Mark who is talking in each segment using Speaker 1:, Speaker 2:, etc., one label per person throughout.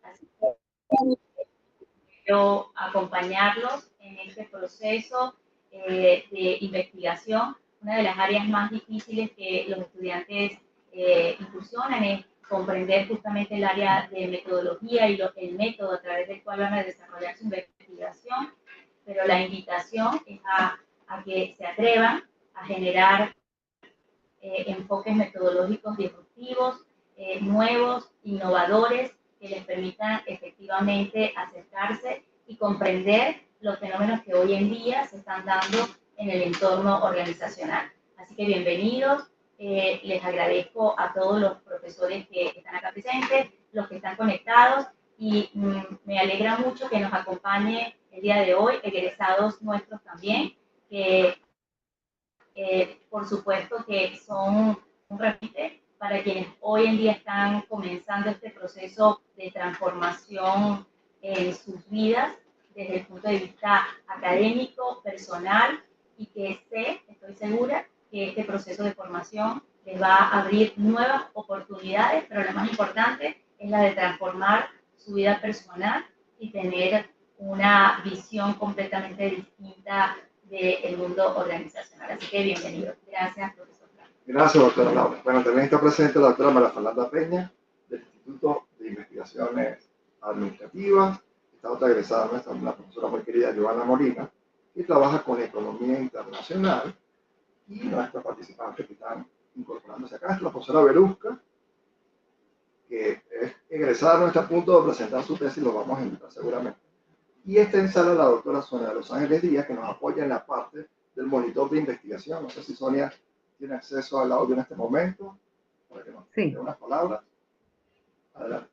Speaker 1: Así que quiero acompañarlos en este proceso de investigación. Una de las áreas más difíciles que los estudiantes incursionan es comprender justamente el área de metodología y el método a través del cual van a desarrollar su investigación, pero la invitación es a que se atrevan a generar enfoques metodológicos disruptivos, nuevos, innovadores, que les permitan efectivamente acercarse y comprender los fenómenos que hoy en día se están dando en el entorno organizacional. Así que bienvenidos, les agradezco a todos los profesores que están acá presentes, los que están conectados, y me alegra mucho que nos acompañe el día de hoy egresados nuestros también, que por supuesto que son un referente para quienes hoy en día están comenzando este proceso de transformación en sus vidas desde el punto de vista académico, personal, y que estoy segura, que este proceso de formación les va a abrir nuevas oportunidades, pero la más importante es la de transformar su vida personal y tener una visión completamente distinta del mundo organizacional. Así que bienvenido. Gracias, profesor.
Speaker 2: Gracias, doctora Laura. Bueno, también está presente la doctora María Fernanda Peña, del Instituto de Investigaciones Administrativas. Está otra egresada nuestra, una profesora muy querida, Giovanna Molina, que trabaja con economía internacional. Y nuestros participantes que están incorporándose acá es la profesora Berusca, que es egresada, no está a punto de presentar su tesis, lo vamos a invitar seguramente. Y está en sala la doctora Sonia de Los Ángeles Díaz, que nos apoya en la parte del monitor de investigación. No sé si Sonia tiene acceso al audio en este momento, para que nos dé unas palabras. Adelante.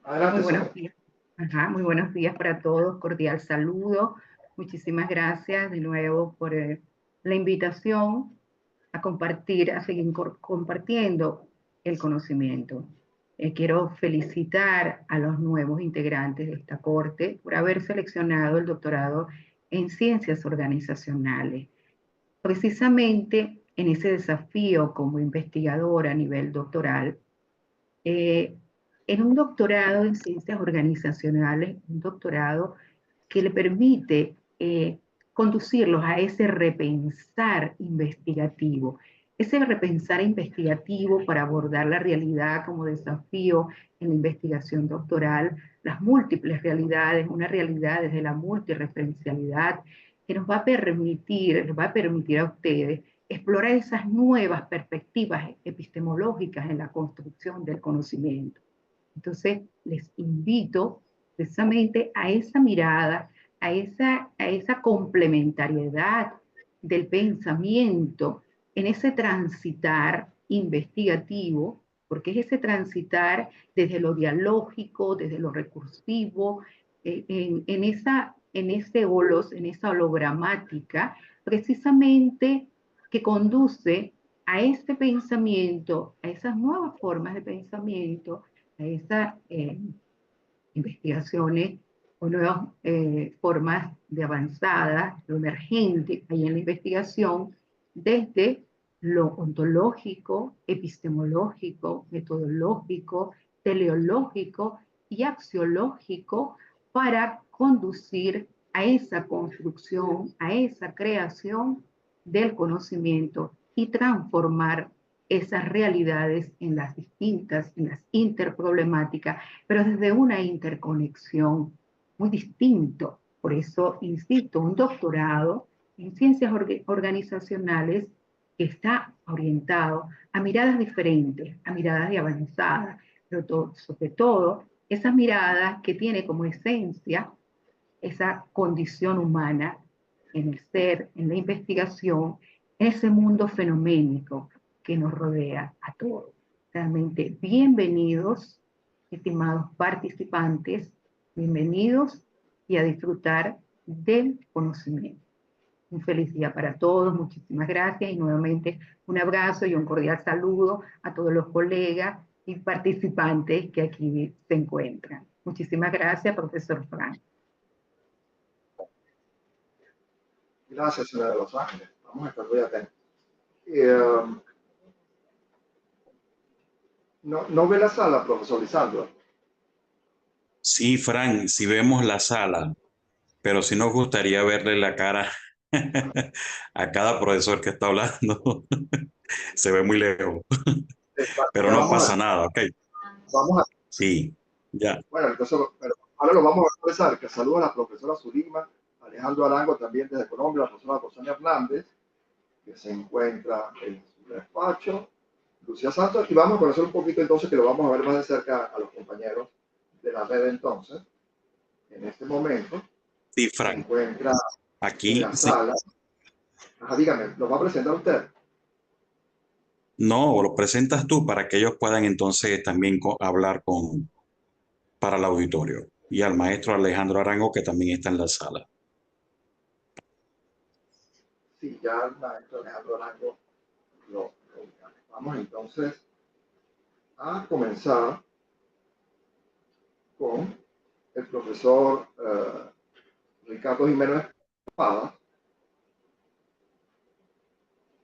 Speaker 2: Adelante,
Speaker 3: muy buenos
Speaker 2: Sonia.
Speaker 3: días. Muy buenos días para todos, cordial saludo. Muchísimas gracias de nuevo por la invitación a compartir, a seguir compartiendo el conocimiento. Quiero felicitar a los nuevos integrantes de esta corte por haber seleccionado el doctorado en Ciencias Organizacionales. Precisamente en ese desafío como investigadora a nivel doctoral, en un doctorado en Ciencias Organizacionales, un doctorado que le permite conducirlos a ese repensar investigativo. Ese repensar investigativo para abordar la realidad como desafío en la investigación doctoral, las múltiples realidades, una realidad desde la multireferencialidad que nos va a permitir a ustedes explorar esas nuevas perspectivas epistemológicas en la construcción del conocimiento. Entonces, les invito precisamente a esa mirada, a esa complementariedad del pensamiento en ese transitar investigativo, porque es ese transitar desde lo dialógico, desde lo recursivo, en ese holos, en esa hologramática, precisamente que conduce a este pensamiento, a esas nuevas formas de pensamiento, a esas investigaciones o nuevas formas de avanzada, lo emergente ahí en la investigación, desde lo ontológico, epistemológico, metodológico, teleológico y axiológico, para conducir a esa construcción, a esa creación del conocimiento y transformar esas realidades en las interproblemáticas, pero desde una interconexión muy distinto. Por eso, insisto, un doctorado en ciencias organizacionales que está orientado a miradas diferentes, a miradas de avanzada, pero sobre todo esas miradas que tiene como esencia esa condición humana en el ser, en la investigación, en ese mundo fenoménico que nos rodea a todos. Realmente bienvenidos, estimados participantes, bienvenidos y a disfrutar del conocimiento. Un feliz día para todos, muchísimas gracias y nuevamente un abrazo y un cordial saludo a todos los colegas y participantes que aquí se encuentran. Muchísimas gracias, profesor Frank.
Speaker 2: Gracias, señora de Los Ángeles. Vamos a estar muy atentos. No ve la sala, profesor Lisandro.
Speaker 4: Sí, Frank, si vemos la sala, pero sí nos gustaría verle la cara a cada profesor que está hablando. Se ve muy lejos, pero
Speaker 2: Ya
Speaker 4: no pasa nada, ¿ok?
Speaker 2: vamos a,
Speaker 4: Sí, ya.
Speaker 2: bueno, entonces, pero ahora lo vamos a expresar, que saluda a la profesora Zulima, Alejandro Arango también desde Colombia, la profesora Rosana Hernández, que se encuentra en su despacho, Lucía Santos, y vamos a conocer un poquito entonces, que lo vamos a ver más de cerca a los compañeros de la red entonces. En este momento
Speaker 4: Sí,
Speaker 2: se
Speaker 4: Frank,
Speaker 2: encuentra en
Speaker 4: aquí
Speaker 2: la
Speaker 4: sí.
Speaker 2: sala. Ajá, dígame, ¿lo va a presentar usted?
Speaker 4: No, lo presentas tú para que ellos puedan entonces también hablar para el auditorio. Y al maestro Alejandro Arango, que también está en la sala.
Speaker 2: Sí, ya el maestro Alejandro Arango lo ubicamos. Vamos entonces a comenzar con el profesor Ricardo Jiménez Espada,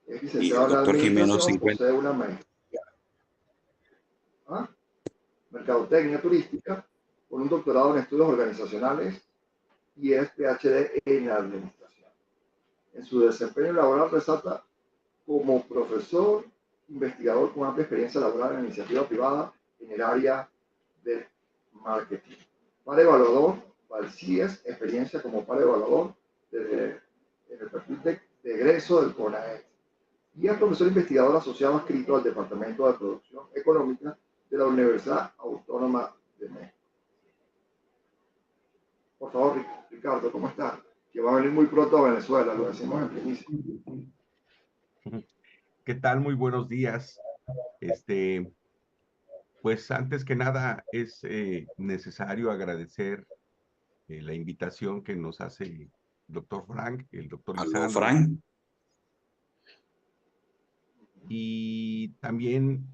Speaker 2: que es
Speaker 4: Y el
Speaker 2: licenciado en
Speaker 4: doctor Jimeno se
Speaker 2: Administración,
Speaker 4: encuentra.
Speaker 2: posee una maestría en Mercadotecnia Turística, con un doctorado en Estudios Organizacionales y es PhD en Administración. En su desempeño laboral resalta como profesor investigador con amplia experiencia laboral en iniciativa privada en el área de marketing. Par evaluador para el CIES, experiencia como par evaluador en el perfil de egreso del CONAES. Y es profesor investigador asociado adscrito al Departamento de Producción Económica de la Universidad Autónoma de México. Por favor, Ricardo, ¿cómo está? Que va a venir muy pronto a Venezuela, lo decimos en primicia.
Speaker 5: ¿Qué tal? Muy buenos días. Pues antes que nada es necesario agradecer la invitación que nos hace el doctor Frank, el doctor
Speaker 4: ¿Aló,
Speaker 5: Lisandro.
Speaker 4: Frank?
Speaker 5: Y también,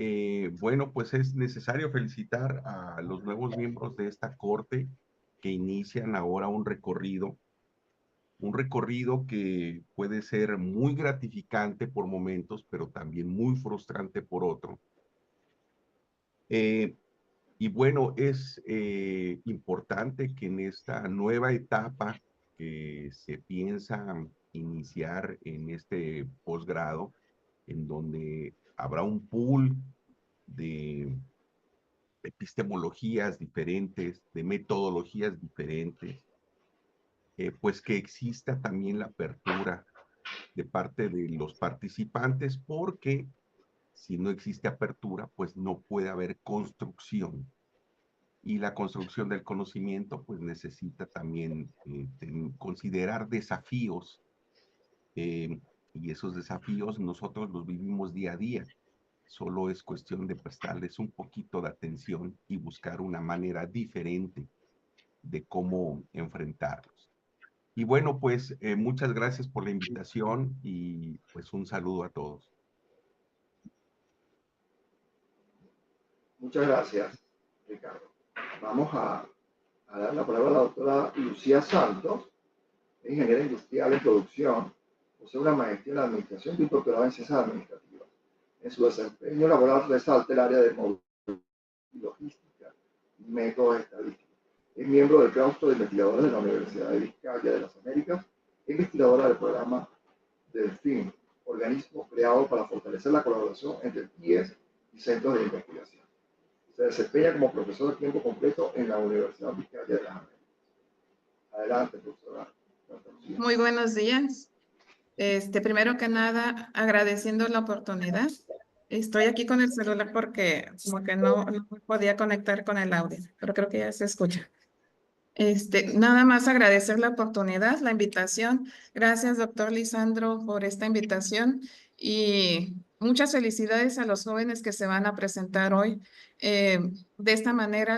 Speaker 5: bueno, pues es necesario felicitar a los nuevos miembros de esta corte que inician ahora un recorrido que puede ser muy gratificante por momentos, pero también muy frustrante por otro. Y bueno, es importante que en esta nueva etapa que se piensa iniciar en este posgrado, en donde habrá un pool de epistemologías diferentes, de metodologías diferentes, pues que exista también la apertura de parte de los participantes, porque si no existe apertura, pues no puede haber construcción. Y la construcción del conocimiento, pues necesita también considerar desafíos, y esos desafíos nosotros los vivimos día a día. Solo es cuestión de prestarles un poquito de atención y buscar una manera diferente de cómo enfrentarlos. Y bueno, pues muchas gracias por la invitación y pues un saludo a todos.
Speaker 2: Muchas gracias, Ricardo. Vamos a dar la palabra a la doctora Lucía Santos, ingeniera industrial en producción, posee una maestría en administración y un doctorado en ciencias administrativas. En su desempeño laboral resalta el área de logística y métodos estadísticos. Es miembro del claustro de investigadores de la Universidad de Vizcaya de las Américas e investigadora del programa Delfín, organismo creado para fortalecer la colaboración entre IES y centros de investigación. Se desempeña como profesor de tiempo completo en la Universidad Vizcaya de las Américas. Adelante, profesora.
Speaker 6: Muy buenos días. Primero que nada, agradeciendo la oportunidad. Estoy aquí con el celular porque como que no podía conectar con el audio, pero creo que ya se escucha. Nada más agradecer la oportunidad, la invitación. Gracias, doctor Lisandro, por esta invitación y muchas felicidades a los jóvenes que se van a presentar hoy. De esta manera,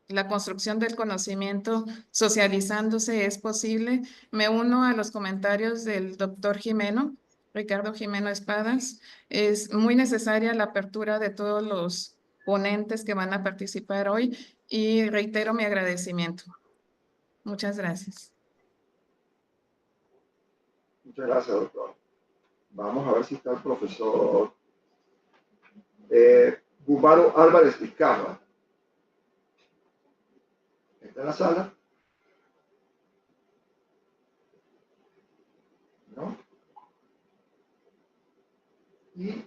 Speaker 6: la construcción del conocimiento socializándose es posible. Me uno a los comentarios del doctor Jimeno, Ricardo Jimeno Espadas. Es muy necesaria la apertura de todos los ponentes que van a participar hoy y reitero mi agradecimiento. Muchas gracias.
Speaker 2: Muchas gracias, doctor. Vamos a ver si está el profesor Gumaro Álvarez Vizcarra. ¿Está en la sala? ¿No? Y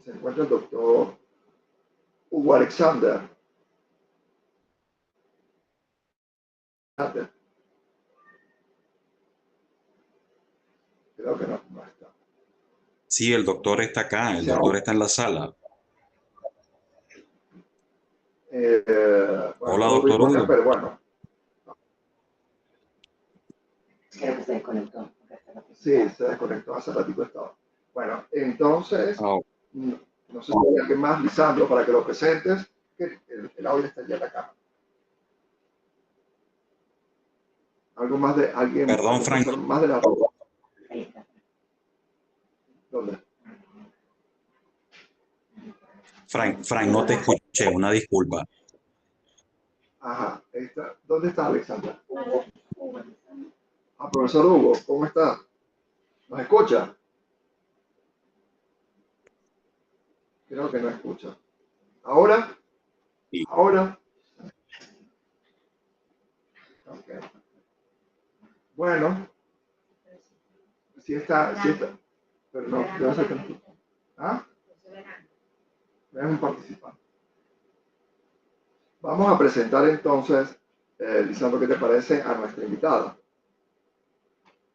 Speaker 2: se encuentra el doctor Hugo Alexander. Creo que no está.
Speaker 4: Sí, el doctor está acá, el doctor está en la sala.
Speaker 2: Bueno,
Speaker 4: Hola,
Speaker 2: no lo
Speaker 4: doctor
Speaker 2: ubico acá,
Speaker 4: Hugo.
Speaker 2: pero bueno.
Speaker 1: Creo que se desconectó.
Speaker 2: Sí, se desconectó hace ratito estaba. Bueno, entonces,
Speaker 4: Oh,
Speaker 2: no sé si hay alguien más, Lisandro, para que lo presentes, que el audio está ya en la cámara. Algo más de alguien,
Speaker 4: perdón, Frank.
Speaker 2: más de la... ¿Dónde?
Speaker 4: Frank, no te escuché, una disculpa.
Speaker 2: Ajá, ahí está. ¿Dónde está Alexandra? Ah, profesor Hugo, ¿cómo está? ¿Nos escucha? Creo que no escucha. ¿Ahora?
Speaker 4: Sí.
Speaker 2: ¿Ahora? Okay. Bueno, sí está, pero no, debe ser que no. ¿Ah? Es un participante. Vamos a presentar entonces, Lisandro, ¿qué te parece a nuestra invitada?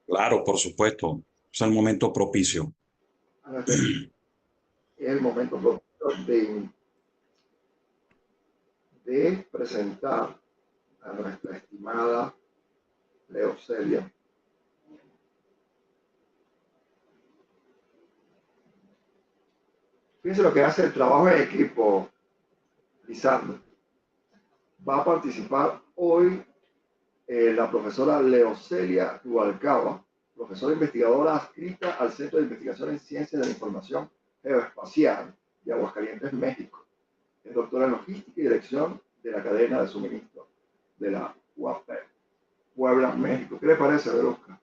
Speaker 4: Claro, por supuesto. Es el momento propicio.
Speaker 2: Es el momento propicio de presentar a nuestra estimada Leocelia. Fíjense lo que hace el trabajo en equipo, Lisandro. Va a participar hoy la profesora Leocelia Rubalcaba, profesora investigadora adscrita al Centro de Investigación en Ciencias de la Información Geoespacial de Aguascalientes, México. Es doctora en Logística y Dirección de la Cadena de Suministro de la UAP, Puebla, México. ¿Qué le parece, Verusca?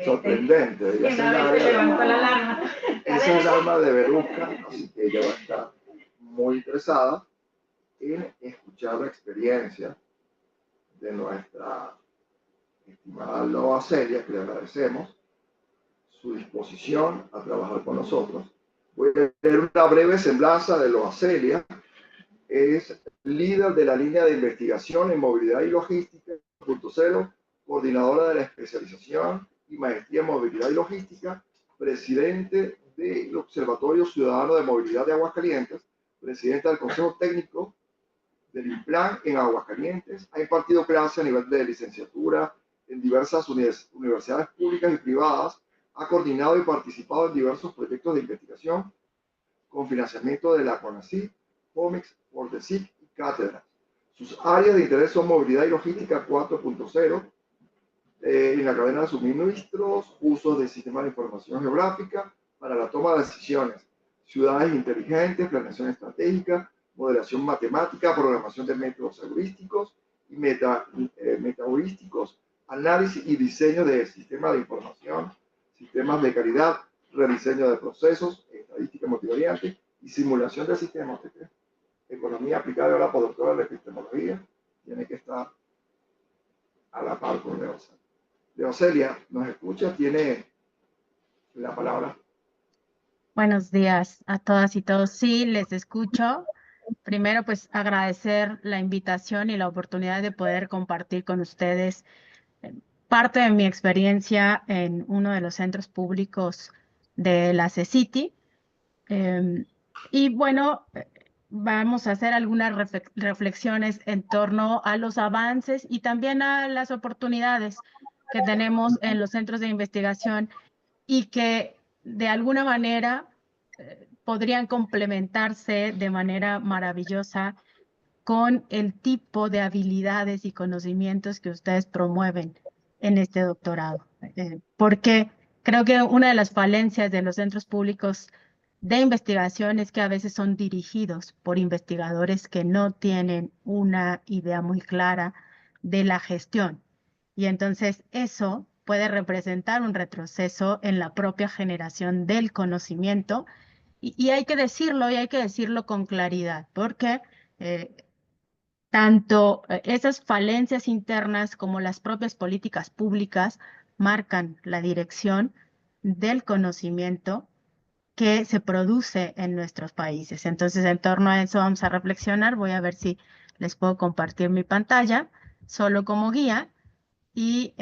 Speaker 2: Sorprendente.
Speaker 1: Sí, una vez se levantó la alarma.
Speaker 2: Esa es el alma de Verusca, así que ella va a estar muy interesada en escuchar la experiencia de nuestra estimada Leocelia, que le agradecemos su disposición a trabajar con nosotros. Voy a leer una breve semblanza de Leocelia. Es líder de la línea de investigación en movilidad y logística 4.0, coordinadora de la especialización y maestría en movilidad y logística, presidente del Observatorio Ciudadano de Movilidad de Aguascalientes, presidenta del Consejo Técnico del INPLAN en Aguascalientes, ha impartido clases a nivel de licenciatura en diversas universidades públicas y privadas, ha coordinado y participado en diversos proyectos de investigación con financiamiento de la CONACYT, COMEX, FORDESIC y Cátedra. Sus áreas de interés son movilidad y logística 4.0, en la cadena de suministros, usos de sistemas de información geográfica para la toma de decisiones, ciudades inteligentes, planeación estratégica, modelación matemática, programación de métodos heurísticos y metaheurísticos, análisis y diseño de sistemas de información, sistemas de calidad, rediseño de procesos, estadística multivariante y simulación de sistemas. Economía aplicada a la productora de epistemología tiene que estar a la par con Leocelia. Leocelia, ¿nos escucha? Tiene la palabra.
Speaker 7: Buenos días a todas y todos. Sí, les escucho. Primero, pues agradecer la invitación y la oportunidad de poder compartir con ustedes parte de mi experiencia en uno de los centros públicos de la CECITI. Y bueno, vamos a hacer algunas reflexiones en torno a los avances y también a las oportunidades que tenemos en los centros de investigación y que de alguna manera podrían complementarse de manera maravillosa con el tipo de habilidades y conocimientos que ustedes promueven en este doctorado. Porque creo que una de las falencias de los centros públicos de investigación es que a veces son dirigidos por investigadores que no tienen una idea muy clara de la gestión. Y entonces eso puede representar un retroceso en la propia generación del conocimiento Y hay que decirlo, y hay que decirlo con claridad, porque tanto esas falencias internas como las propias políticas públicas marcan la dirección del conocimiento que se produce en nuestros países. Entonces, en torno a eso vamos a reflexionar. Voy a ver si les puedo compartir mi pantalla, solo como guía, y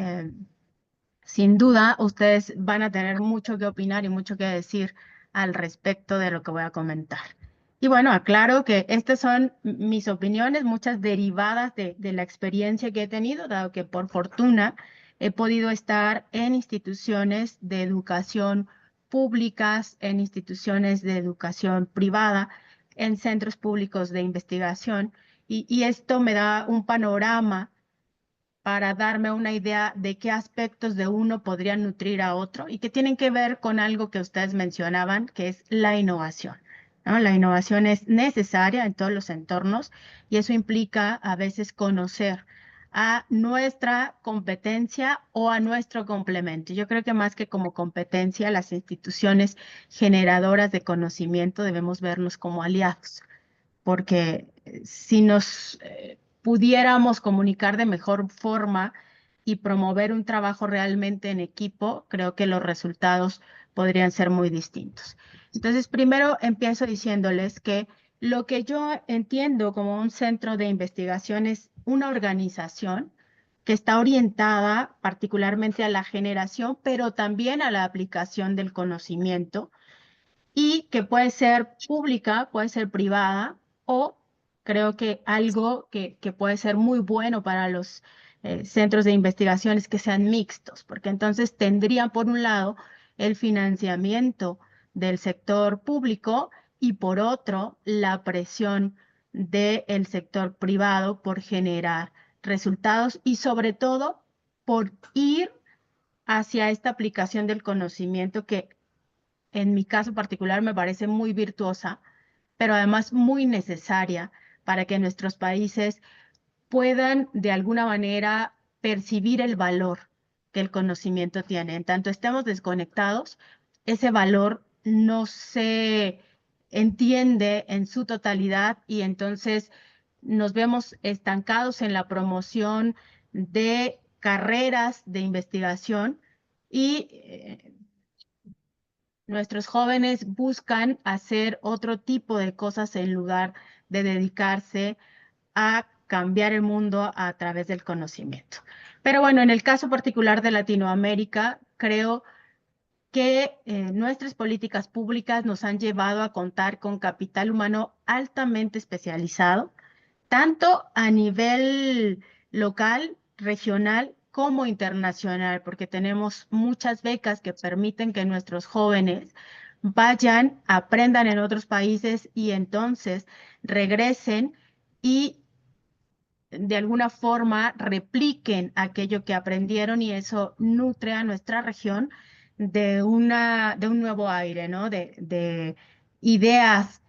Speaker 7: sin duda ustedes van a tener mucho que opinar y mucho que decir al respecto de lo que voy a comentar. Y bueno, aclaro que estas son mis opiniones, muchas derivadas de la experiencia que he tenido, dado que por fortuna he podido estar en instituciones de educación públicas, en instituciones de educación privada, en centros públicos de investigación, y esto me da un panorama para darme una idea de qué aspectos de uno podrían nutrir a otro y que tienen que ver con algo que ustedes mencionaban, que es la innovación, ¿no? La innovación es necesaria en todos los entornos y eso implica a veces conocer a nuestra competencia o a nuestro complemento. Yo creo que más que como competencia, las instituciones generadoras de conocimiento debemos vernos como aliados, porque si nos pudiéramos comunicar de mejor forma y promover un trabajo realmente en equipo, creo que los resultados podrían ser muy distintos. Entonces, primero empiezo diciéndoles que lo que yo entiendo como un centro de investigación es una organización que está orientada particularmente a la generación, pero también a la aplicación del conocimiento, y que puede ser pública, puede ser privada, o creo que algo que puede ser muy bueno para los centros de investigación es que sean mixtos, porque entonces tendrían por un lado el financiamiento del sector público y por otro la presión del sector privado por generar resultados y sobre todo por ir hacia esta aplicación del conocimiento que en mi caso particular me parece muy virtuosa, pero además muy necesaria para que nuestros países puedan de alguna manera percibir el valor que el conocimiento tiene. En tanto estemos desconectados, ese valor no se entiende en su totalidad y entonces nos vemos estancados en la promoción de carreras de investigación y nuestros jóvenes buscan hacer otro tipo de cosas en lugar de dedicarse a cambiar el mundo a través del conocimiento. Pero bueno, en el caso particular de Latinoamérica, creo que nuestras políticas públicas nos han llevado a contar con capital humano altamente especializado, tanto a nivel local, regional, como internacional, porque tenemos muchas becas que permiten que nuestros jóvenes vayan, aprendan en otros países y entonces regresen y de alguna forma repliquen aquello que aprendieron y eso nutre a nuestra región de un nuevo aire, ¿no? De ideas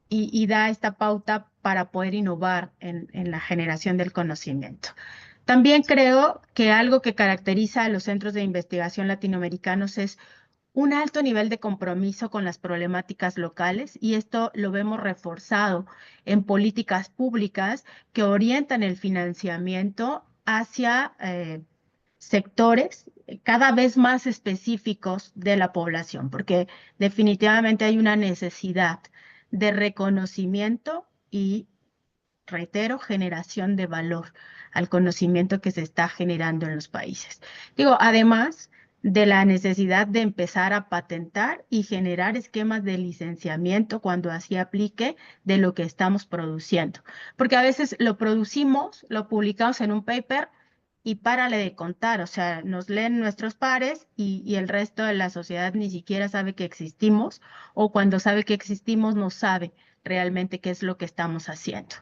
Speaker 7: y da esta pauta para poder innovar en la generación del conocimiento. También creo que algo que caracteriza a los centros de investigación latinoamericanos es un alto nivel de compromiso con las problemáticas locales y esto lo vemos reforzado en políticas públicas que orientan el financiamiento hacia sectores cada vez más específicos de la población, porque definitivamente hay una necesidad de reconocimiento y, reitero, generación de valor al conocimiento que se está generando en los países. Digo, además de la necesidad de empezar a patentar y generar esquemas de licenciamiento cuando así aplique de lo que estamos produciendo. Porque a veces lo producimos, lo publicamos en un paper y párale de contar, o sea, nos leen nuestros pares y el resto de la sociedad ni siquiera sabe que existimos, o cuando sabe que existimos no sabe realmente qué es lo que estamos haciendo.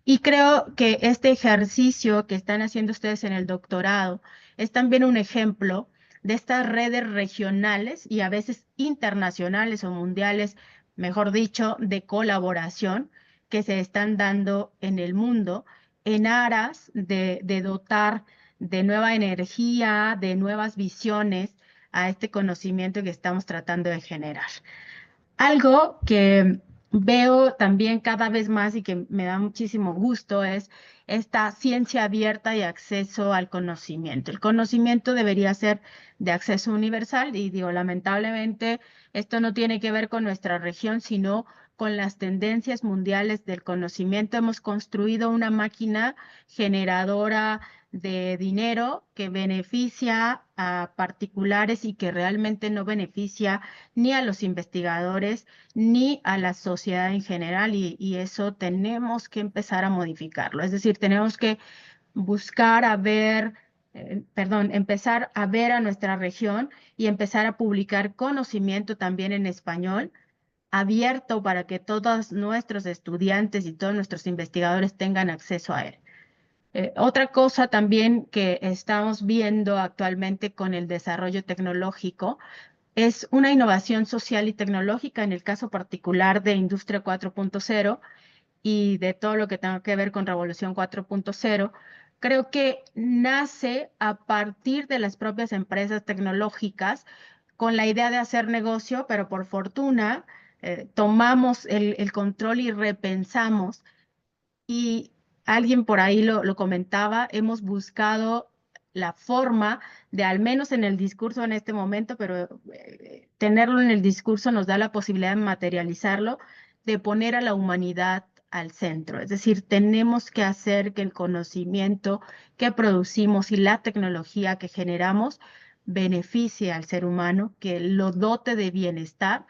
Speaker 7: Y creo que este ejercicio que están haciendo ustedes en el doctorado es también un ejemplo de estas redes regionales y a veces internacionales o mundiales, mejor dicho, de colaboración que se están dando en el mundo en aras de dotar de nueva energía, de nuevas visiones a este conocimiento que estamos tratando de generar. Algo que veo también cada vez más y que me da muchísimo gusto es esta ciencia abierta y acceso al conocimiento. El conocimiento debería ser de acceso universal y digo, lamentablemente, esto no tiene que ver con nuestra región, sino con las tendencias mundiales del conocimiento. Hemos construido una máquina generadora de dinero que beneficia a particulares y que realmente no beneficia ni a los investigadores ni a la sociedad en general, y eso tenemos que empezar a modificarlo. Es decir, tenemos que buscar a ver, empezar a ver a nuestra región y empezar a publicar conocimiento también en español abierto para que todos nuestros estudiantes y todos nuestros investigadores tengan acceso a él. Otra cosa también que estamos viendo actualmente con el desarrollo tecnológico es una innovación social y tecnológica, en el caso particular de Industria 4.0 y de todo lo que tenga que ver con Revolución 4.0. Creo que nace a partir de las propias empresas tecnológicas con la idea de hacer negocio, pero por fortuna tomamos el control y repensamos. Y alguien por ahí lo comentaba, hemos buscado la forma de, al menos en el discurso en este momento, pero tenerlo en el discurso nos da la posibilidad de materializarlo, de poner a la humanidad al centro. Es decir, tenemos que hacer que el conocimiento que producimos y la tecnología que generamos beneficie al ser humano, que lo dote de bienestar,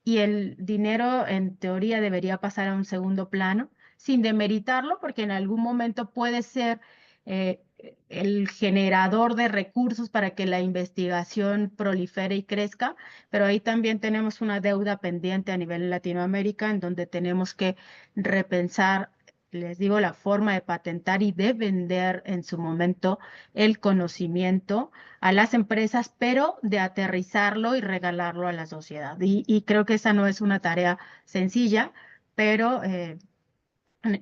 Speaker 7: y el dinero en teoría debería pasar a un segundo plano sin demeritarlo, porque en algún momento puede ser el generador de recursos para que la investigación prolifere y crezca, pero ahí también tenemos una deuda pendiente a nivel Latinoamérica en donde tenemos que repensar, les digo, la forma de patentar y de vender en su momento el conocimiento a las empresas, pero de aterrizarlo y regalarlo a la sociedad. Y creo que esa no es una tarea sencilla, pero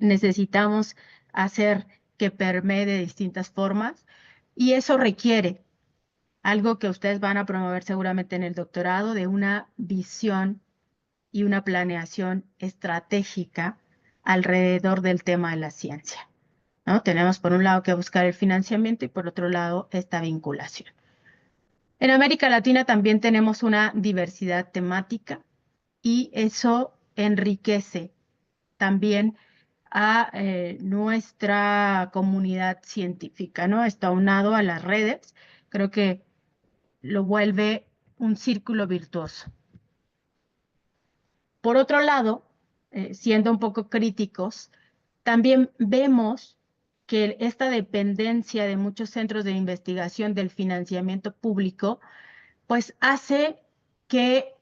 Speaker 7: necesitamos hacer que permee de distintas formas, y eso requiere algo que ustedes van a promover seguramente en el doctorado, de una visión y una planeación estratégica alrededor del tema de la ciencia, ¿no? Tenemos por un lado que buscar el financiamiento y por otro lado esta vinculación. En América Latina también tenemos una diversidad temática y eso enriquece también a nuestra comunidad científica, ¿no? Está aunado a las redes, creo que lo vuelve un círculo virtuoso. Por otro lado, siendo un poco críticos, también vemos que esta dependencia de muchos centros de investigación del financiamiento público, pues hace que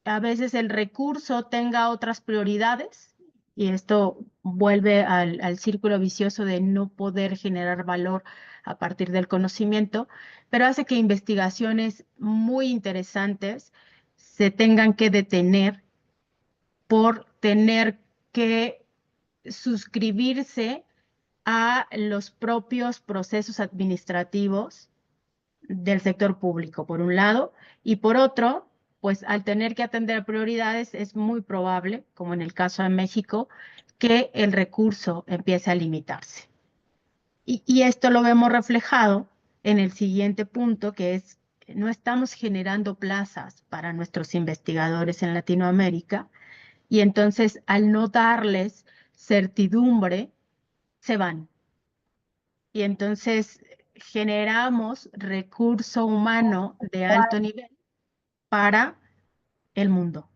Speaker 7: a veces el recurso tenga otras prioridades, y esto vuelve al círculo vicioso de no poder generar valor a partir del conocimiento, pero hace que investigaciones muy interesantes se tengan que detener por tener que suscribirse a los propios procesos administrativos del sector público, por un lado, y por otro, pues al tener que atender prioridades es muy probable, como en el caso de México, que el recurso empiece a limitarse. Y esto lo vemos reflejado en el siguiente punto, que es, no estamos generando plazas para nuestros investigadores en Latinoamérica, y entonces al no darles certidumbre, se van. Y entonces generamos recurso humano de alto nivel para el mundo,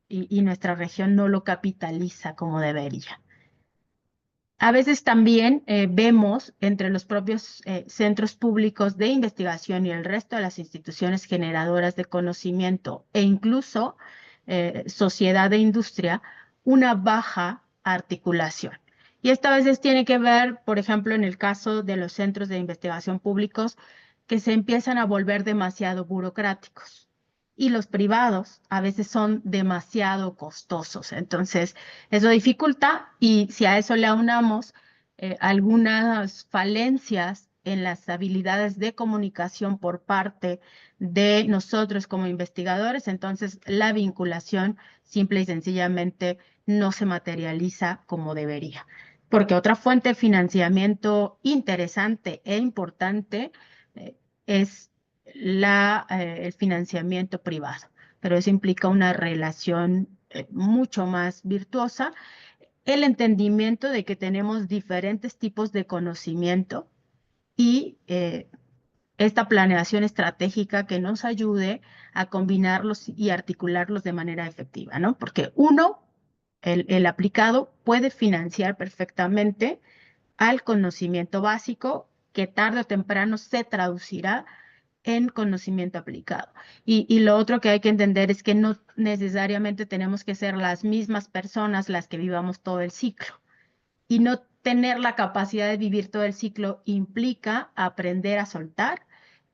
Speaker 7: y nuestra región no lo capitaliza como debería. A veces también vemos entre los propios centros públicos de investigación y el resto de las instituciones generadoras de conocimiento e incluso sociedad e industria una baja articulación. Y esto a veces tiene que ver, por ejemplo, en el caso de los centros de investigación públicos, que se empiezan a volver demasiado burocráticos. Y los privados a veces son demasiado costosos. Entonces, eso dificulta, y si a eso le aunamos algunas falencias en las habilidades de comunicación por parte de nosotros como investigadores, entonces la vinculación simple y sencillamente no se materializa como debería. Porque otra fuente de financiamiento interesante e importante es el financiamiento privado, pero eso implica una relación mucho más virtuosa, el entendimiento de que tenemos diferentes tipos de conocimiento y esta planeación estratégica que nos ayude a combinarlos y articularlos de manera efectiva, ¿no? Porque uno, el aplicado, puede financiar perfectamente al conocimiento básico que tarde o temprano se traducirá en conocimiento aplicado. Y lo otro que hay que entender es que no necesariamente tenemos que ser las mismas personas las que vivamos todo el ciclo. Y no tener la capacidad de vivir todo el ciclo implica aprender a soltar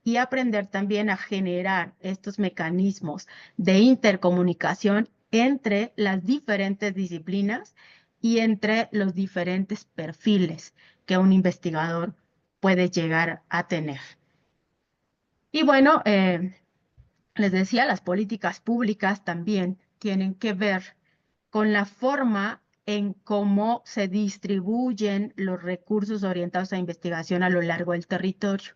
Speaker 7: y aprender también a generar estos mecanismos de intercomunicación entre las diferentes disciplinas y entre los diferentes perfiles que un investigador puede llegar a tener. Y bueno, les decía, las políticas públicas también tienen que ver con la forma en cómo se distribuyen los recursos orientados a investigación a lo largo del territorio.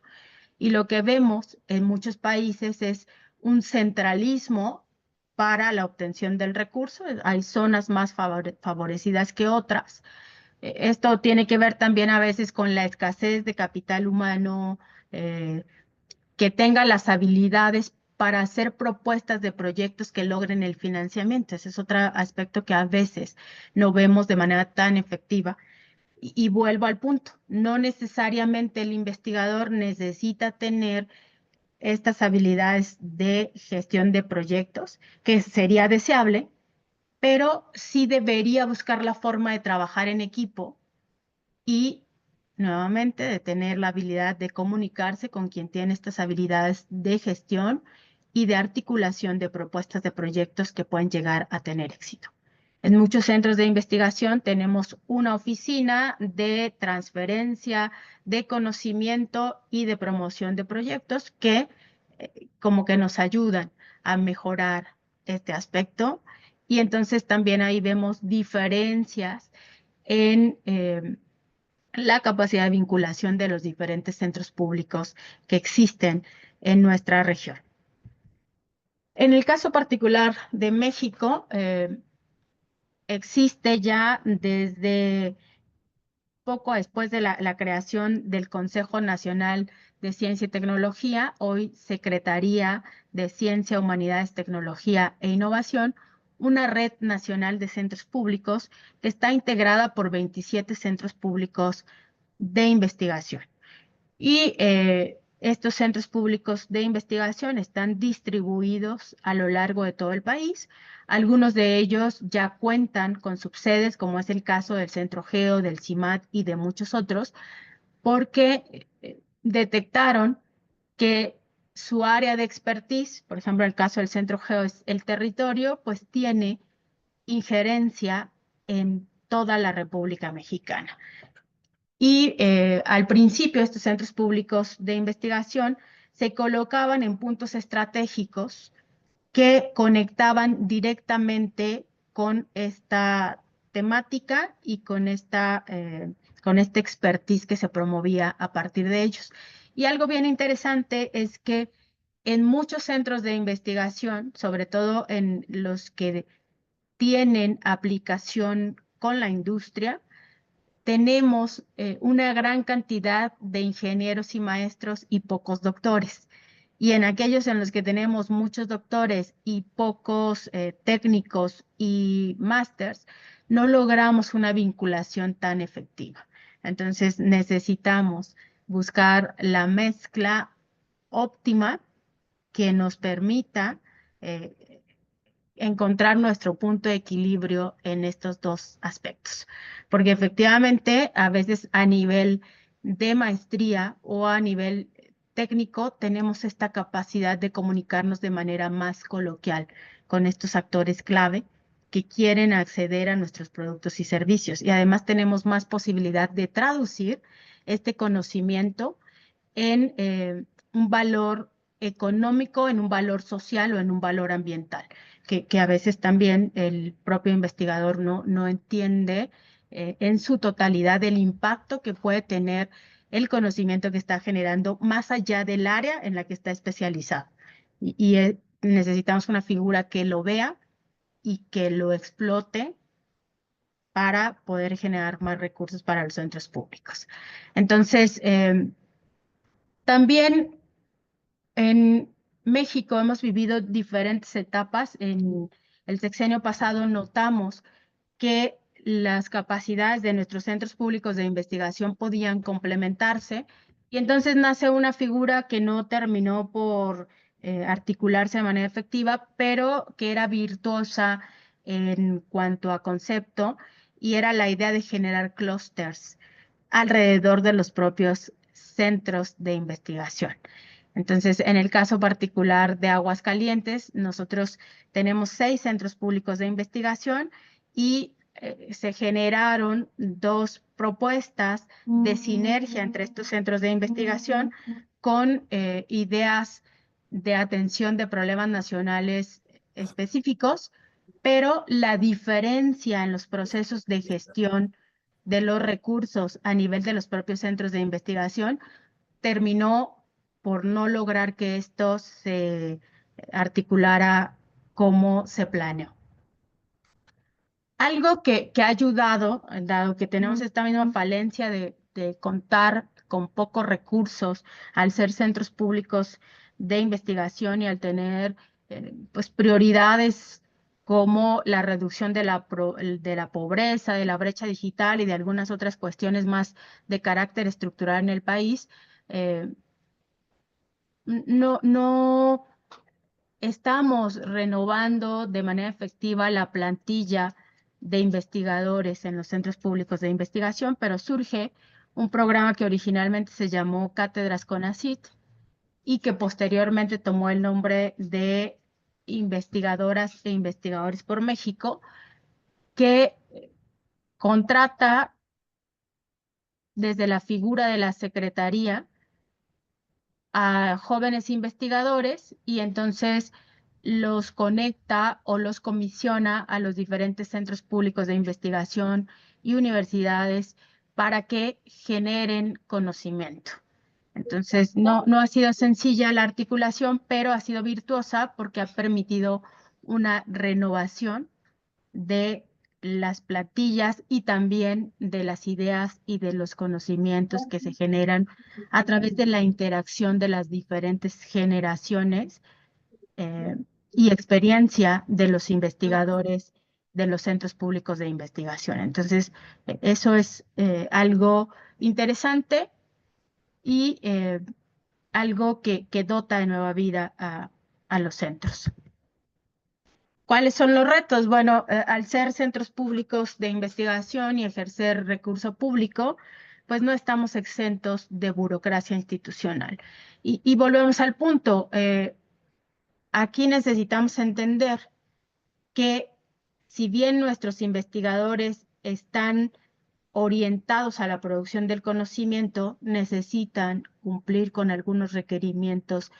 Speaker 7: Y lo que vemos en muchos países es un centralismo para la obtención del recurso. Hay zonas más favorecidas que otras. Esto tiene que ver también a veces con la escasez de capital humano, que tenga las habilidades para hacer propuestas de proyectos que logren el financiamiento. Ese es otro aspecto que a veces no vemos de manera tan efectiva. Y vuelvo al punto, no necesariamente el investigador necesita tener estas habilidades de gestión de proyectos, que sería deseable, pero sí debería buscar la forma de trabajar en equipo y nuevamente de tener la habilidad de comunicarse con quien tiene estas habilidades de gestión y de articulación de propuestas de proyectos que pueden llegar a tener éxito. En muchos centros de investigación tenemos una oficina de transferencia de conocimiento y de promoción de proyectos que como que nos ayudan a mejorar este aspecto. Y entonces también ahí vemos diferencias en la capacidad de vinculación de los diferentes centros públicos que existen en nuestra región. En el caso particular de México, existe ya desde poco después de la creación del Consejo Nacional de Ciencia y Tecnología, hoy Secretaría de Ciencia, Humanidades, Tecnología e Innovación, una red nacional de centros públicos que está integrada por 27 centros públicos de investigación. Y estos centros públicos de investigación están distribuidos a lo largo de todo el país. Algunos de ellos ya cuentan con subsedes, como es el caso del Centro Geo, del CIMAT y de muchos otros, porque detectaron que su área de expertise, por ejemplo, el caso del Centro Geo es el territorio, pues tiene injerencia en toda la República Mexicana. Y al principio estos centros públicos de investigación se colocaban en puntos estratégicos que conectaban directamente con esta temática y con esta expertise que se promovía a partir de ellos. Y algo bien interesante es que en muchos centros de investigación, sobre todo en los que tienen aplicación con la industria, tenemos una gran cantidad de ingenieros y maestros y pocos doctores. Y en aquellos en los que tenemos muchos doctores y pocos técnicos y másters, no logramos una vinculación tan efectiva. Entonces necesitamos buscar la mezcla óptima que nos permita encontrar nuestro punto de equilibrio en estos dos aspectos. Porque efectivamente, a veces a nivel de maestría o a nivel técnico, tenemos esta capacidad de comunicarnos de manera más coloquial con estos actores clave que quieren acceder a nuestros productos y servicios. Y además tenemos más posibilidad de traducir este conocimiento en un valor económico, en un valor social o en un valor ambiental, que a veces también el propio investigador no entiende en su totalidad el impacto que puede tener el conocimiento que está generando más allá del área en la que está especializado. Necesitamos una figura que lo vea y que lo explote para poder generar más recursos para los centros públicos. Entonces, también en México hemos vivido diferentes etapas. En el sexenio pasado notamos que las capacidades de nuestros centros públicos de investigación podían complementarse y entonces nace una figura que no terminó por articularse de manera efectiva, pero que era virtuosa en cuanto a concepto y era la idea de generar clústeres alrededor de los propios centros de investigación. Entonces, en el caso particular de Aguascalientes, nosotros tenemos 6 centros públicos de investigación y se generaron 2 propuestas de sinergia entre estos centros de investigación con ideas de atención de problemas nacionales específicos, pero la diferencia en los procesos de gestión de los recursos a nivel de los propios centros de investigación terminó por no lograr que esto se articulara como se planeó. Algo que ha ayudado, dado que tenemos esta misma falencia de contar con pocos recursos al ser centros públicos de investigación y al tener pues prioridades como la reducción de la pobreza, de la brecha digital y de algunas otras cuestiones más de carácter estructural en el país, no estamos renovando de manera efectiva la plantilla de investigadores en los centros públicos de investigación, pero surge un programa que originalmente se llamó Cátedras CONACYT y que posteriormente tomó el nombre de Investigadoras e Investigadores por México, que contrata desde la figura de la secretaría a jóvenes investigadores y entonces los conecta o los comisiona a los diferentes centros públicos de investigación y universidades para que generen conocimiento. Entonces, no ha sido sencilla la articulación, pero ha sido virtuosa porque ha permitido una renovación de las plantillas y también de las ideas y de los conocimientos que se generan a través de la interacción de las diferentes generaciones y experiencia de los investigadores de los centros públicos de investigación. Entonces, eso es algo interesante y algo que dota de nueva vida a los centros. ¿Cuáles son los retos? Bueno, al ser centros públicos de investigación y ejercer recurso público, pues no estamos exentos de burocracia institucional. Y volvemos al punto, aquí necesitamos entender que si bien nuestros investigadores están orientados a la producción del conocimiento, necesitan cumplir con algunos requerimientos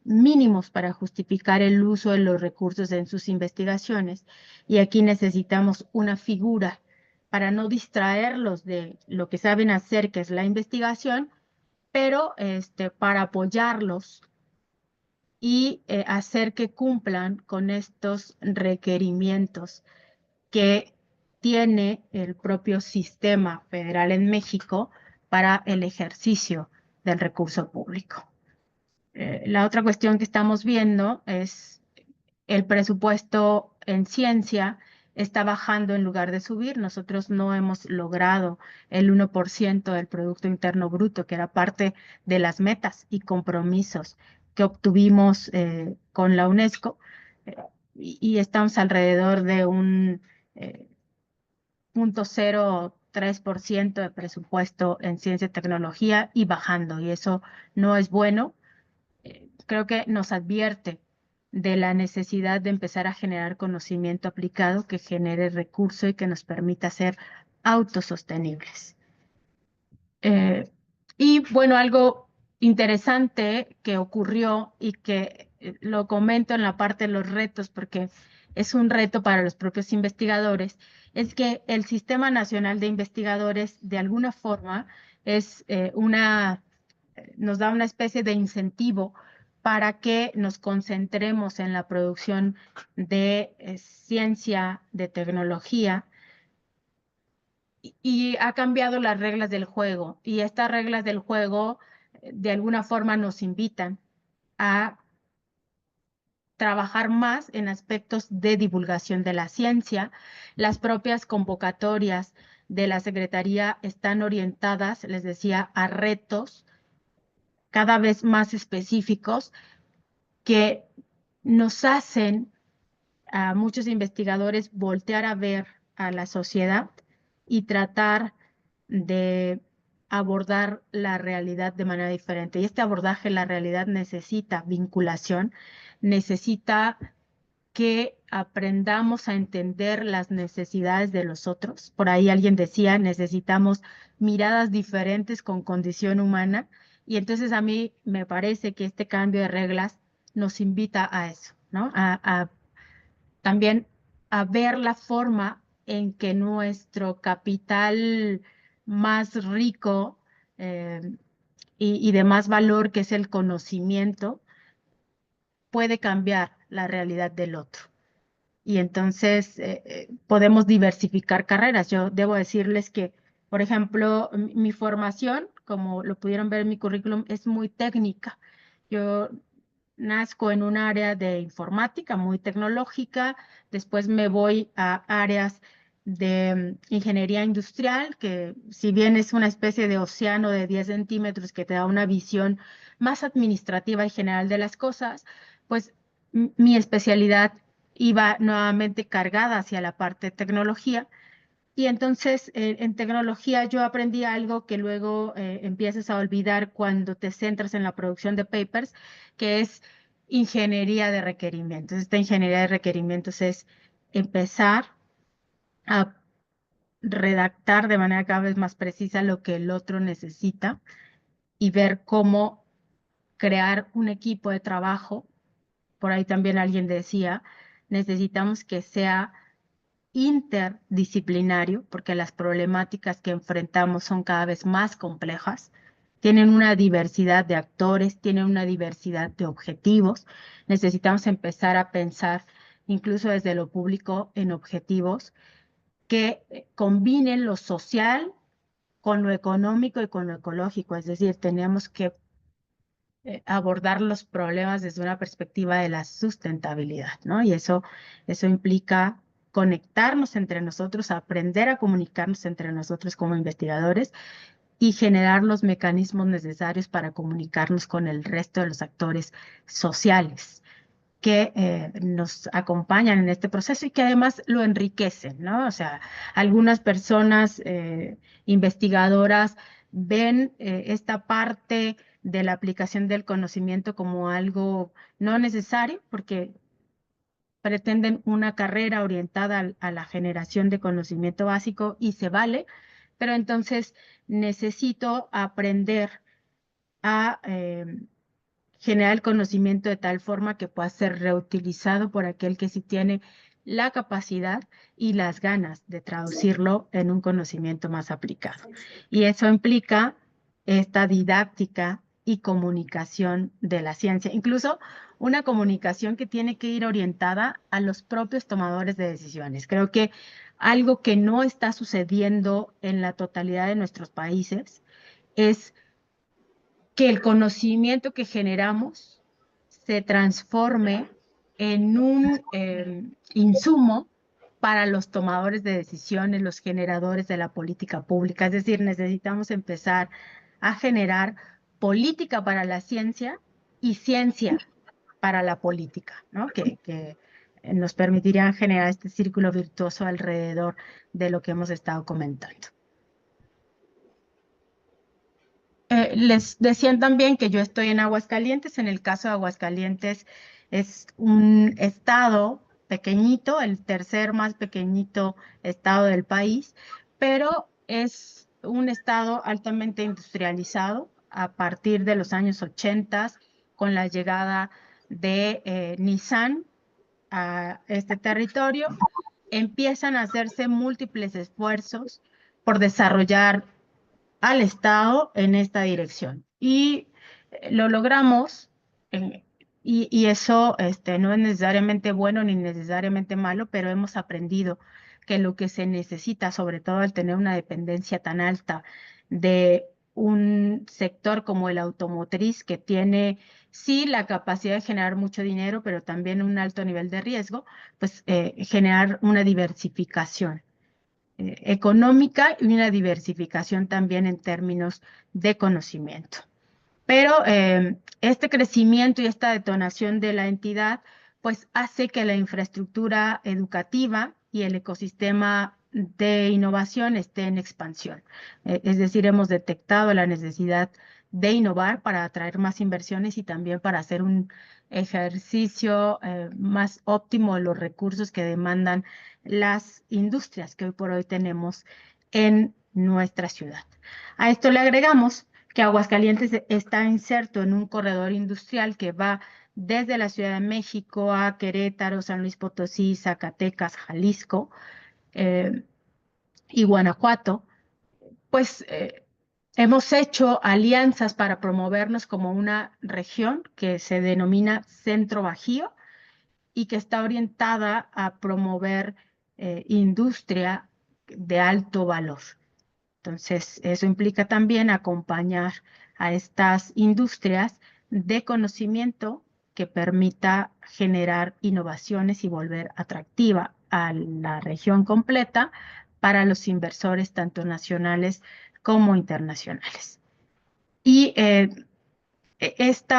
Speaker 7: mínimos para justificar el uso de los recursos en sus investigaciones. Y aquí necesitamos una figura para no distraerlos de lo que saben hacer, que es la investigación, pero para apoyarlos y hacer que cumplan con estos requerimientos que tiene el propio sistema federal en México para el ejercicio del recurso público. La otra cuestión que estamos viendo es el presupuesto en ciencia está bajando en lugar de subir. Nosotros no hemos logrado el 1% del Producto Interno Bruto, que era parte de las metas y compromisos que obtuvimos con la UNESCO, y estamos alrededor de un 0.03% de presupuesto en ciencia y tecnología y bajando, y eso no es bueno. Creo que nos advierte de la necesidad de empezar a generar conocimiento aplicado que genere recurso y que nos permita ser autosostenibles. Y bueno, algo interesante que ocurrió y que lo comento en la parte de los retos porque es un reto para los propios investigadores, es que el Sistema Nacional de Investigadores de alguna forma es nos da una especie de incentivo para que nos concentremos en la producción de ciencia, de tecnología, y ha cambiado las reglas del juego. Y estas reglas del juego de alguna forma nos invitan a trabajar más en aspectos de divulgación de la ciencia. Las propias convocatorias de la Secretaría están orientadas, les decía, a retos cada vez más específicos que nos hacen a muchos investigadores voltear a ver a la sociedad y tratar de abordar la realidad de manera diferente. Y este abordaje de la realidad necesita vinculación, necesita que aprendamos a entender las necesidades de los otros. Por ahí alguien decía, necesitamos miradas diferentes con condición humana. Y entonces a mí me parece que este cambio de reglas nos invita a eso, ¿no? También a ver la forma en que nuestro capital más rico y de más valor, que es el conocimiento, puede cambiar la realidad del otro. Y entonces podemos diversificar carreras. Yo debo decirles que, por ejemplo, mi formación, como lo pudieron ver en mi currículum, es muy técnica. Yo nazco en un área de informática muy tecnológica, después me voy a áreas de ingeniería industrial, que si bien es una especie de océano de 10 centímetros que te da una visión más administrativa y general de las cosas, pues mi especialidad iba nuevamente cargada hacia la parte de tecnología. Y entonces en tecnología yo aprendí algo que luego empiezas a olvidar cuando te centras en la producción de papers, que es ingeniería de requerimientos. Esta ingeniería de requerimientos es empezar a redactar de manera cada vez más precisa lo que el otro necesita y ver cómo crear un equipo de trabajo. Por ahí también alguien decía, necesitamos que sea interdisciplinario, porque las problemáticas que enfrentamos son cada vez más complejas, tienen una diversidad de actores, tienen una diversidad de objetivos. Necesitamos empezar a pensar, incluso desde lo público, en objetivos que combinen lo social con lo económico y con lo ecológico. Es decir, tenemos que abordar los problemas desde una perspectiva de la sustentabilidad, ¿no? Y eso implica conectarnos entre nosotros, aprender a comunicarnos entre nosotros como investigadores y generar los mecanismos necesarios para comunicarnos con el resto de los actores sociales que nos acompañan en este proceso y que además lo enriquecen, ¿no? O sea, algunas personas investigadoras ven esta parte de la aplicación del conocimiento como algo no necesario porque pretenden una carrera orientada a la generación de conocimiento básico y se vale, pero entonces necesito aprender a generar el conocimiento de tal forma que pueda ser reutilizado por aquel que sí tiene la capacidad y las ganas de traducirlo en un conocimiento más aplicado. Y eso implica esta didáctica y comunicación de la ciencia, incluso una comunicación que tiene que ir orientada a los propios tomadores de decisiones. Creo que algo que no está sucediendo en la totalidad de nuestros países es que el conocimiento que generamos se transforme en un insumo para los tomadores de decisiones, los generadores de la política pública. Es decir, necesitamos empezar a generar política para la ciencia y ciencia para la política, ¿no? Que nos permitirían generar este círculo virtuoso alrededor de lo que hemos estado comentando. Les decían también que yo estoy en Aguascalientes. En el caso de Aguascalientes es un estado pequeñito, el tercer más pequeñito estado del país, pero es un estado altamente industrializado. a partir de los años 80 con la llegada de Nissan a este territorio. Empiezan a hacerse múltiples esfuerzos por desarrollar al Estado en esta dirección. Y lo logramos, y eso no es necesariamente bueno ni necesariamente malo, pero hemos aprendido que lo que se necesita, sobre todo al tener una dependencia tan alta de un sector como el automotriz, que tiene sí la capacidad de generar mucho dinero, pero también un alto nivel de riesgo, pues generar una diversificación económica y una diversificación también en términos de conocimiento. Pero este crecimiento y esta detonación de la entidad pues hace que la infraestructura educativa y el ecosistema de innovación esté en expansión. Es decir, hemos detectado la necesidad de innovar para atraer más inversiones y también para hacer un ejercicio más óptimo de los recursos que demandan las industrias que hoy por hoy tenemos en nuestra ciudad. A esto le agregamos que Aguascalientes está inserto en un corredor industrial que va desde la Ciudad de México a Querétaro, San Luis Potosí, Zacatecas, Jalisco y Guanajuato. Pues hemos hecho alianzas para promovernos como una región que se denomina Centro Bajío y que está orientada a promover industria de alto valor. Entonces, eso implica también acompañar a estas industrias de conocimiento que permita generar innovaciones y volver atractiva a la región completa para los inversores, tanto nacionales como internacionales. Y este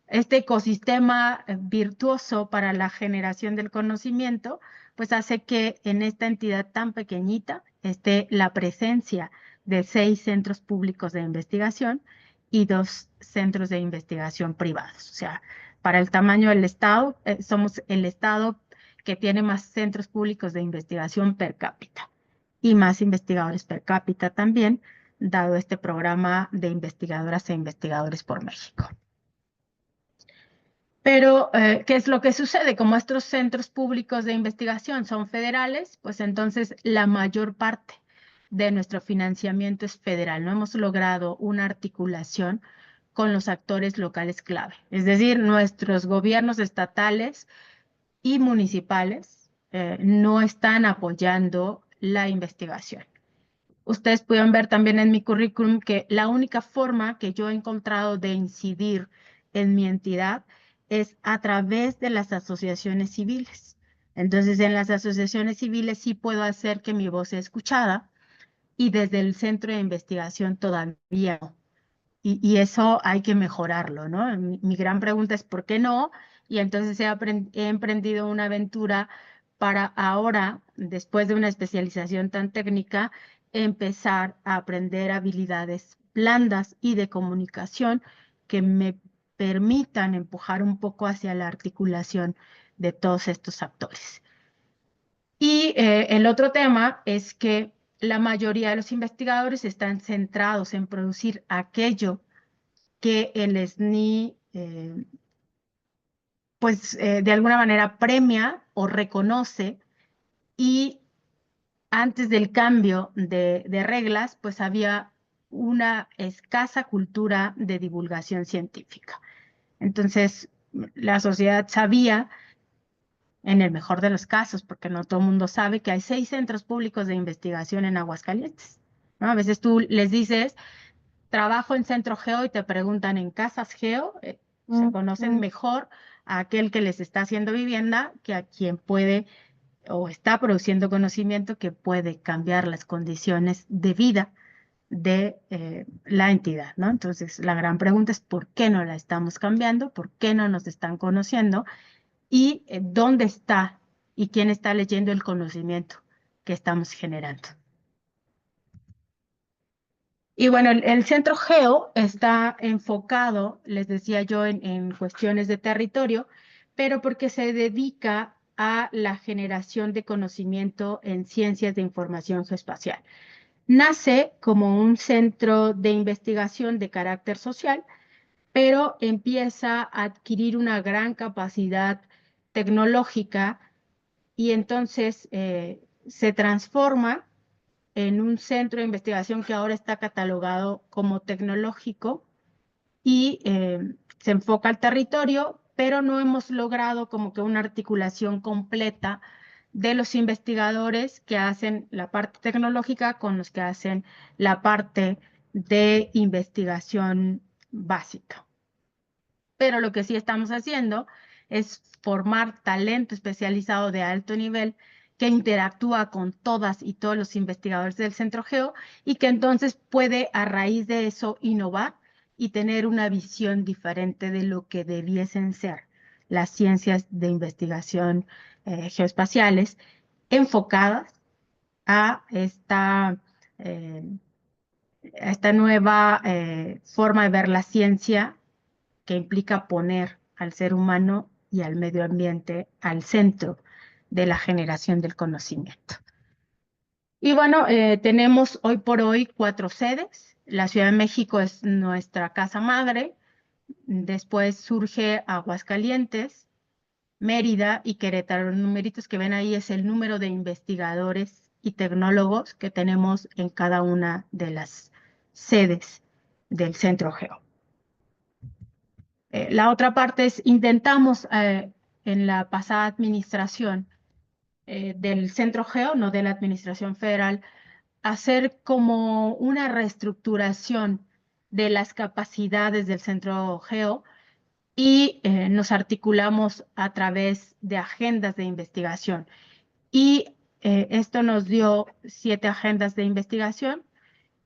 Speaker 7: ecosistema virtuoso para la generación del conocimiento, pues hace que en esta entidad tan pequeñita esté la presencia de 6 centros públicos de investigación y 2 centros de investigación privados. O sea, para el tamaño del Estado, somos el Estado que tiene más centros públicos de investigación per cápita y más investigadores per cápita también, dado este programa de investigadoras e investigadores por México. Pero, ¿qué es lo que sucede? Como estos centros públicos de investigación son federales, pues entonces la mayor parte de nuestro financiamiento es federal. No hemos logrado una articulación con los actores locales clave. Es decir, nuestros gobiernos estatales y municipales no están apoyando la investigación. Ustedes pueden ver también en mi currículum que la única forma que yo he encontrado de incidir en mi entidad es a través de las asociaciones civiles. Entonces, en las asociaciones civiles sí puedo hacer que mi voz sea escuchada y desde el centro de investigación todavía no. Y eso hay que mejorarlo, ¿no? Mi gran pregunta es ¿por qué no? Y entonces he emprendido una aventura para ahora, después de una especialización tan técnica, empezar a aprender habilidades blandas y de comunicación que me permitan empujar un poco hacia la articulación de todos estos actores. Y el otro tema es que la mayoría de los investigadores están centrados en producir aquello que el SNI de alguna manera premia o reconoce, y antes del cambio de reglas, pues había una escasa cultura de divulgación científica. Entonces, la sociedad sabía, en el mejor de los casos, porque no todo el mundo sabe, que hay 6 centros públicos de investigación en Aguascalientes, ¿no? A veces tú les dices, trabajo en Centro Geo y te preguntan en Casas Geo, se conocen mejor a aquel que les está haciendo vivienda que a quien puede o está produciendo conocimiento que puede cambiar las condiciones de vida de la entidad, ¿no? Entonces, la gran pregunta es ¿por qué no la estamos cambiando? ¿Por qué no nos están conociendo? ¿Y dónde está y quién está leyendo el conocimiento que estamos generando? Y bueno, el Centro Geo está enfocado, les decía yo, en cuestiones de territorio, pero porque se dedica a la generación de conocimiento en ciencias de información geoespacial. nace como un centro de investigación de carácter social, pero empieza a adquirir una gran capacidad tecnológica y entonces se transforma en un centro de investigación que ahora está catalogado como tecnológico y se enfoca al territorio, pero no hemos logrado como que una articulación completa de los investigadores que hacen la parte tecnológica con los que hacen la parte de investigación básica. Pero lo que sí estamos haciendo es formar talento especializado de alto nivel que interactúa con todas y todos los investigadores del Centro Geo y que entonces puede a raíz de eso innovar y tener una visión diferente de lo que debiesen ser las ciencias de investigación geoespaciales enfocadas a eh, esta nueva forma de ver la ciencia que implica poner al ser humano y al medio ambiente al centro de la generación del conocimiento. Y bueno, tenemos hoy por hoy 4 sedes. La Ciudad de México es nuestra casa madre. Después surge Aguascalientes, Mérida y Querétaro. Los numeritos que ven ahí es el número de investigadores y tecnólogos que tenemos en cada una de las sedes del Centro Geo. La otra parte es, intentamos en la pasada administración del Centro Geo, no de la administración federal, hacer como una reestructuración de las capacidades del Centro Geo y nos articulamos a través de agendas de investigación. Y esto nos dio 7 agendas de investigación,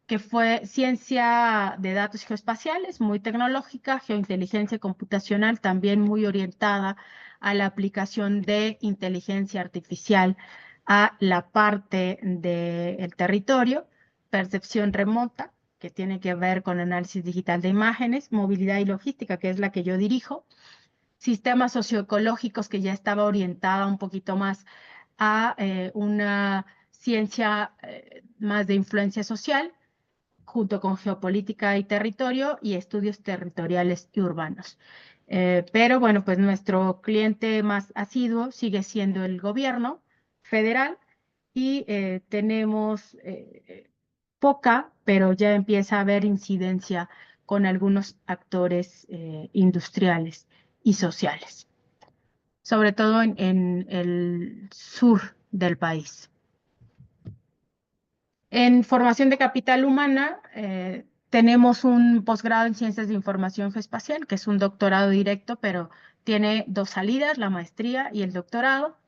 Speaker 7: que fue ciencia de datos geoespaciales, muy tecnológica, geointeligencia computacional, también muy orientada a la aplicación de inteligencia artificial a la parte del territorio, percepción remota, que tiene que ver con análisis digital de imágenes, movilidad y logística, que es la que yo dirijo, sistemas socioecológicos, que ya estaba orientada un poquito más a una ciencia más de influencia social, junto con geopolítica y territorio y estudios territoriales y urbanos. Pero bueno, pues nuestro cliente más asiduo sigue siendo el gobierno federal y tenemos poca, pero ya empieza a haber incidencia con algunos actores industriales y sociales, sobre todo en el sur del país. En formación de capital humana, tenemos un posgrado en Ciencias de Información Geoespacial, que es un doctorado directo, pero tiene 2 salidas, la maestría y el doctorado.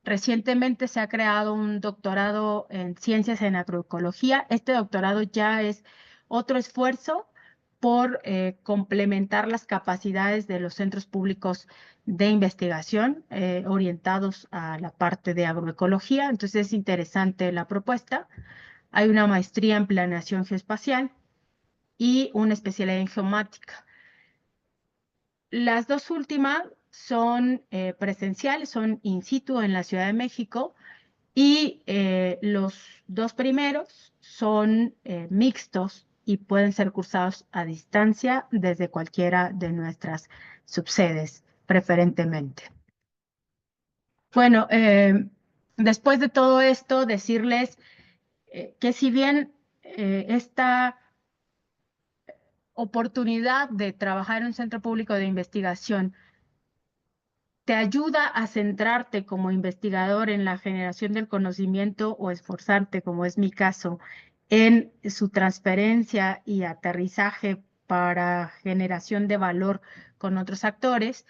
Speaker 7: Recientemente se ha creado un doctorado en Ciencias en Agroecología. Este doctorado ya es otro esfuerzo por complementar las capacidades de los centros públicos de investigación orientados a la parte de agroecología. Entonces es interesante la propuesta. Hay una maestría en planeación geoespacial y una especialidad en geomática. Las 2 últimas son presenciales, son in situ en la Ciudad de México, y los 2 primeros son mixtos y pueden ser cursados a distancia desde cualquiera de nuestras subsedes, preferentemente. Bueno, después de todo esto, decirles que si bien esta oportunidad de trabajar en un centro público de investigación te ayuda a centrarte como investigador en la generación del conocimiento o esforzarte, como es mi caso, en su transferencia y aterrizaje para generación de valor con otros actores,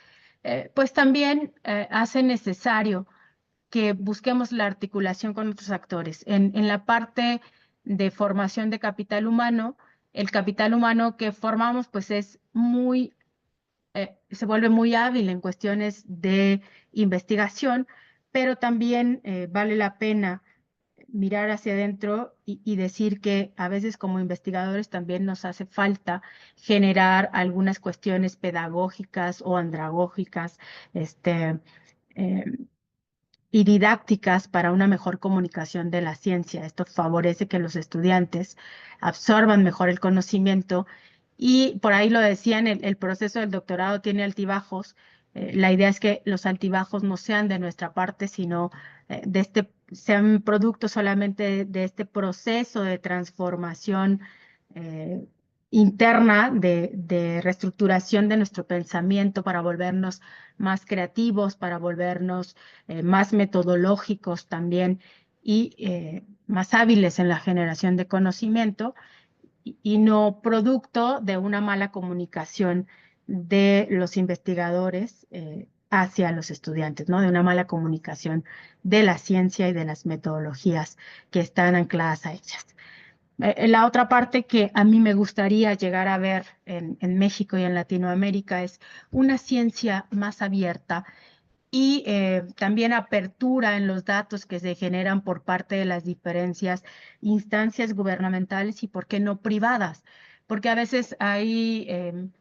Speaker 7: pues también hace necesario que busquemos la articulación con otros actores. En la parte de formación de capital humano, el capital humano que formamos pues es muy se vuelve muy hábil en cuestiones de investigación, pero también vale la pena mirar hacia adentro y decir que a veces como investigadores también nos hace falta generar algunas cuestiones pedagógicas o andragógicas, y didácticas para una mejor comunicación de la ciencia. Esto favorece que los estudiantes absorban mejor el conocimiento y por ahí lo decían, el proceso del doctorado tiene altibajos. La idea es que los altibajos no sean de nuestra parte, sino sean producto solamente de este proceso de transformación interna, de reestructuración de nuestro pensamiento para volvernos más creativos, para volvernos más metodológicos también y más hábiles en la generación de conocimiento y no producto de una mala comunicación de los investigadores hacia los estudiantes, ¿no? De una mala comunicación de la ciencia y de las metodologías que están ancladas a ellas. La otra parte que a mí me gustaría llegar a ver en México y en Latinoamérica es una ciencia más abierta y también apertura en los datos que se generan por parte de las diferentes instancias gubernamentales y, ¿por qué no, privadas? Porque a veces hay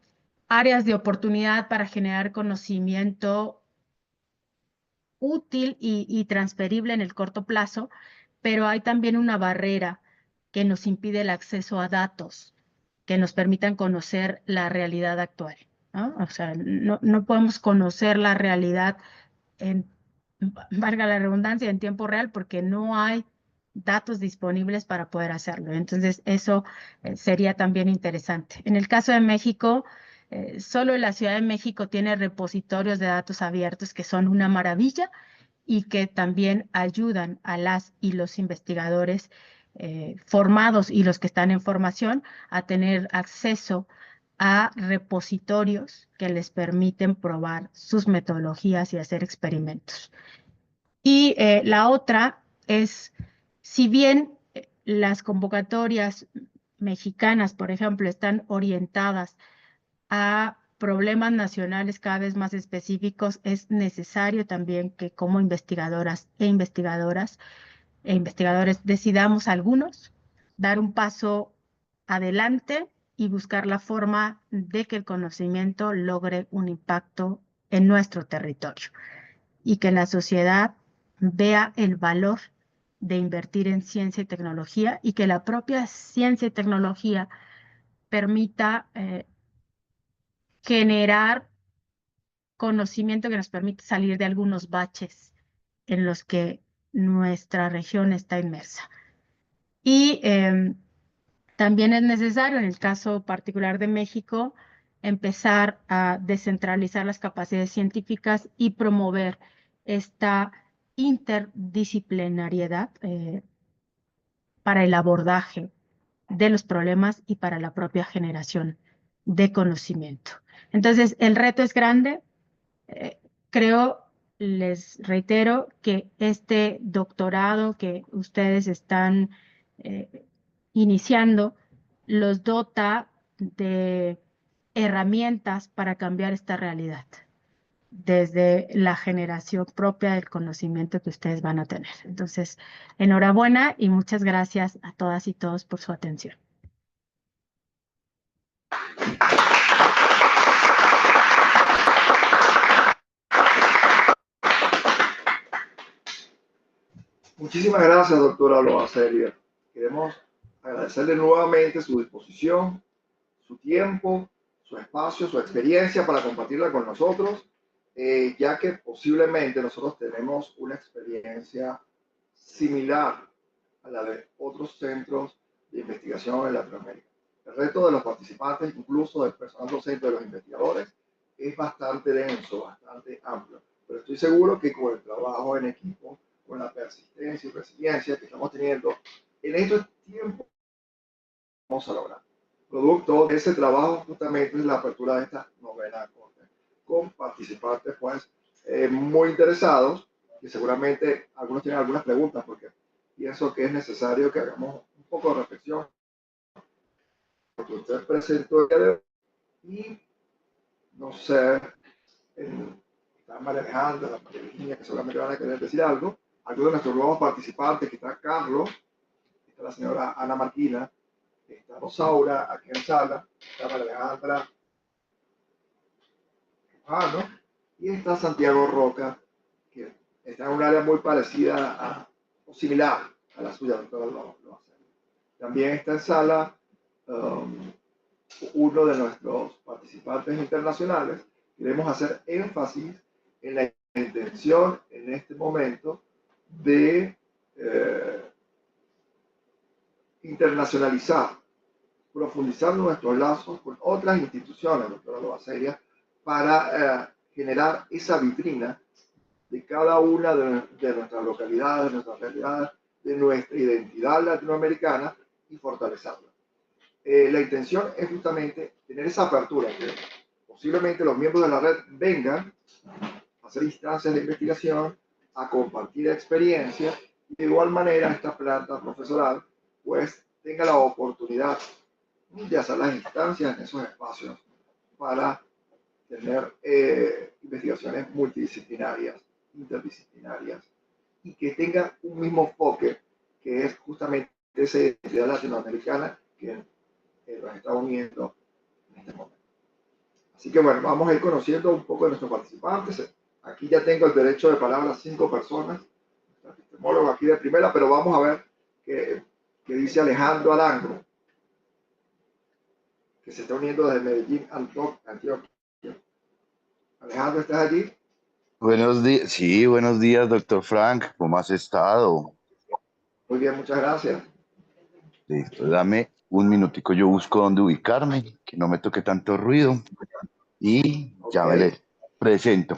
Speaker 7: áreas de oportunidad para generar conocimiento útil y transferible en el corto plazo, pero hay también una barrera que nos impide el acceso a datos que nos permitan conocer la realidad actual, ¿no? O sea, no podemos conocer la realidad valga la redundancia, en tiempo real, porque no hay datos disponibles para poder hacerlo. Entonces, eso sería también interesante. En el caso de México, solo la Ciudad de México tiene repositorios de datos abiertos que son una maravilla y que también ayudan a las y los investigadores formados y los que están en formación a tener acceso a repositorios que les permiten probar sus metodologías y hacer experimentos. Y la otra es, si bien las convocatorias mexicanas, por ejemplo, están orientadas a problemas nacionales cada vez más específicos, es necesario también que como investigadoras e investigadores decidamos algunos dar un paso adelante y buscar la forma de que el conocimiento logre un impacto en nuestro territorio y que la sociedad vea el valor de invertir en ciencia y tecnología y que la propia ciencia y tecnología permita generar conocimiento que nos permite salir de algunos baches en los que nuestra región está inmersa. Y también es necesario, en el caso particular de México, empezar a descentralizar las capacidades científicas y promover esta interdisciplinariedad para el abordaje de los problemas y para la propia generación de conocimiento. Entonces, el reto es grande. Creo, les reitero, que este doctorado que ustedes están iniciando los dota de herramientas para cambiar esta realidad desde la generación propia del conocimiento que ustedes van a tener. Entonces, enhorabuena y muchas gracias a todas y todos por su atención.
Speaker 2: Muchísimas gracias, doctora Loacelia. Queremos agradecerle nuevamente su disposición, su tiempo, su espacio, su experiencia para compartirla con nosotros, ya que posiblemente nosotros tenemos una experiencia similar a la de otros centros de investigación en Latinoamérica. El reto de los participantes, incluso del personal docente de los investigadores, es bastante denso, bastante amplio, pero estoy seguro que con el trabajo en equipo, con la persistencia y resiliencia que estamos teniendo en estos tiempos, vamos a lograr. Producto de ese trabajo justamente es la apertura de esta novena corte, con participantes pues muy interesados, y seguramente algunos tienen algunas preguntas, porque pienso que es necesario que hagamos un poco de reflexión lo que usted presentó el día de hoy, y no sé, está María Alejandra, María Virginia, que seguramente van a querer decir algo. Algunos de nuestros nuevos participantes, que está Carlos, está la señora Ana Marquina, está Rosaura, aquí en sala, está María Alejandra, y está Santiago Roca, que está en un área muy parecida o similar a la suya, doctora Loaseria. También está en sala uno de nuestros participantes internacionales. Queremos hacer énfasis en la intención en este momento de internacionalizar, profundizar nuestros lazos con otras instituciones, doctora Loaseria, para generar esa vitrina de cada una de nuestras localidades, de nuestras realidades, de nuestra identidad latinoamericana y fortalecerla. La intención es justamente tener esa apertura, que posiblemente los miembros de la red vengan a hacer instancias de investigación, a compartir experiencias, y de igual manera esta planta profesoral pues tenga la oportunidad de hacer las instancias en esos espacios para tener investigaciones multidisciplinarias, interdisciplinarias, y que tenga un mismo enfoque, que es justamente esa identidad latinoamericana que nos está uniendo en este momento. Así que bueno, vamos a ir conociendo un poco de nuestros participantes. Aquí ya tengo el derecho de palabra a 5 personas, epistemólogos aquí de primera, pero vamos a ver qué dice Alejandro Arango, que se está uniendo desde Medellín, Antioquia. Alejandro, ¿estás allí?
Speaker 8: Buenos días, sí, buenos días, doctor Frank, ¿cómo has estado?
Speaker 2: Muy bien, muchas gracias.
Speaker 8: Listo, dame un minutico, yo busco dónde ubicarme, que no me toque tanto ruido y ya me les presento.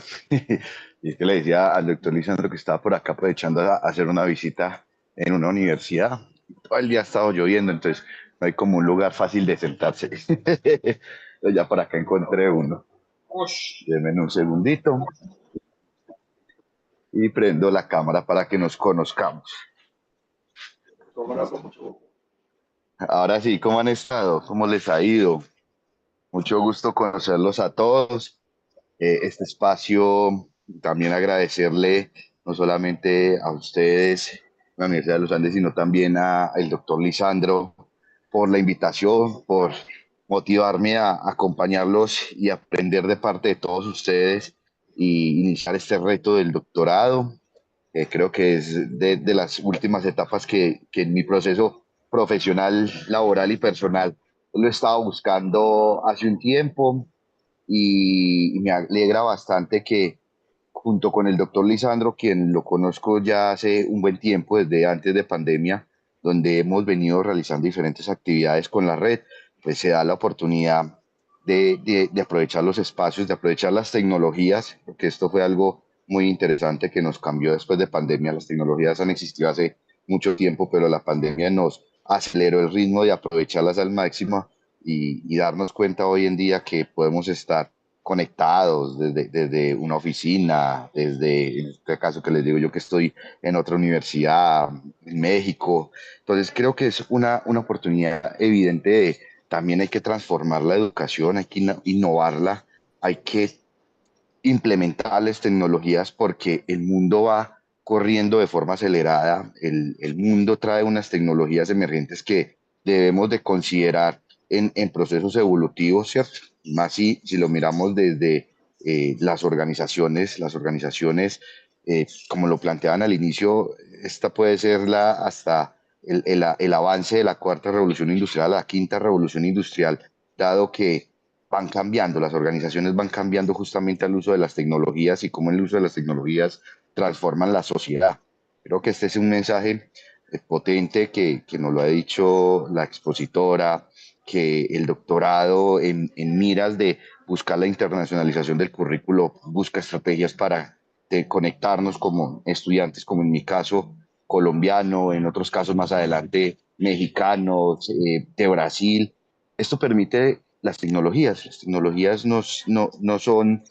Speaker 8: Y es que le decía al doctor Lisandro que estaba por acá aprovechando a hacer una visita en una universidad. Todo el día ha estado lloviendo, entonces no hay como un lugar fácil de sentarse. Entonces ya por acá encontré uno. Denme un segundito y prendo la cámara para que nos conozcamos. Ahora sí, ¿cómo han estado? ¿Cómo les ha ido? Mucho gusto conocerlos a todos. Este espacio, también agradecerle no solamente a ustedes, la Universidad de los Andes, sino también al doctor Lisandro por la invitación, por motivarme a acompañarlos y aprender de parte de todos ustedes y iniciar este reto del doctorado. Creo que es de las últimas etapas que en mi proceso profesional, laboral y personal lo he estado buscando hace un tiempo y me alegra bastante que junto con el doctor Lisandro, quien lo conozco ya hace un buen tiempo, desde antes de pandemia, donde hemos venido realizando diferentes actividades con la red, pues se da la oportunidad de aprovechar los espacios, de aprovechar las tecnologías, porque esto fue algo muy interesante que nos cambió después de pandemia. Las tecnologías han existido hace mucho tiempo, pero la pandemia nos aceleró el ritmo de aprovecharlas al máximo y darnos cuenta hoy en día que podemos estar conectados desde una oficina, desde, en este caso que les digo yo que estoy en otra universidad, en México. Entonces creo que es una oportunidad evidente de también hay que transformar la educación, hay que innovarla, hay que implementar las tecnologías porque el mundo va corriendo de forma acelerada, el mundo trae unas tecnologías emergentes que debemos de considerar en procesos evolutivos, ¿cierto? Más si lo miramos desde las organizaciones como lo planteaban al inicio, esta puede ser hasta el avance de la cuarta revolución industrial a la quinta revolución industrial, dado que van cambiando, las organizaciones van cambiando justamente al uso de las tecnologías y cómo el uso de las tecnologías transforman la sociedad. Creo que este es un mensaje potente que nos lo ha dicho la expositora, que el doctorado en miras de buscar la internacionalización del currículo busca estrategias para conectarnos como estudiantes, como en mi caso colombiano, en otros casos más adelante mexicanos, de Brasil. Esto permite las tecnologías no son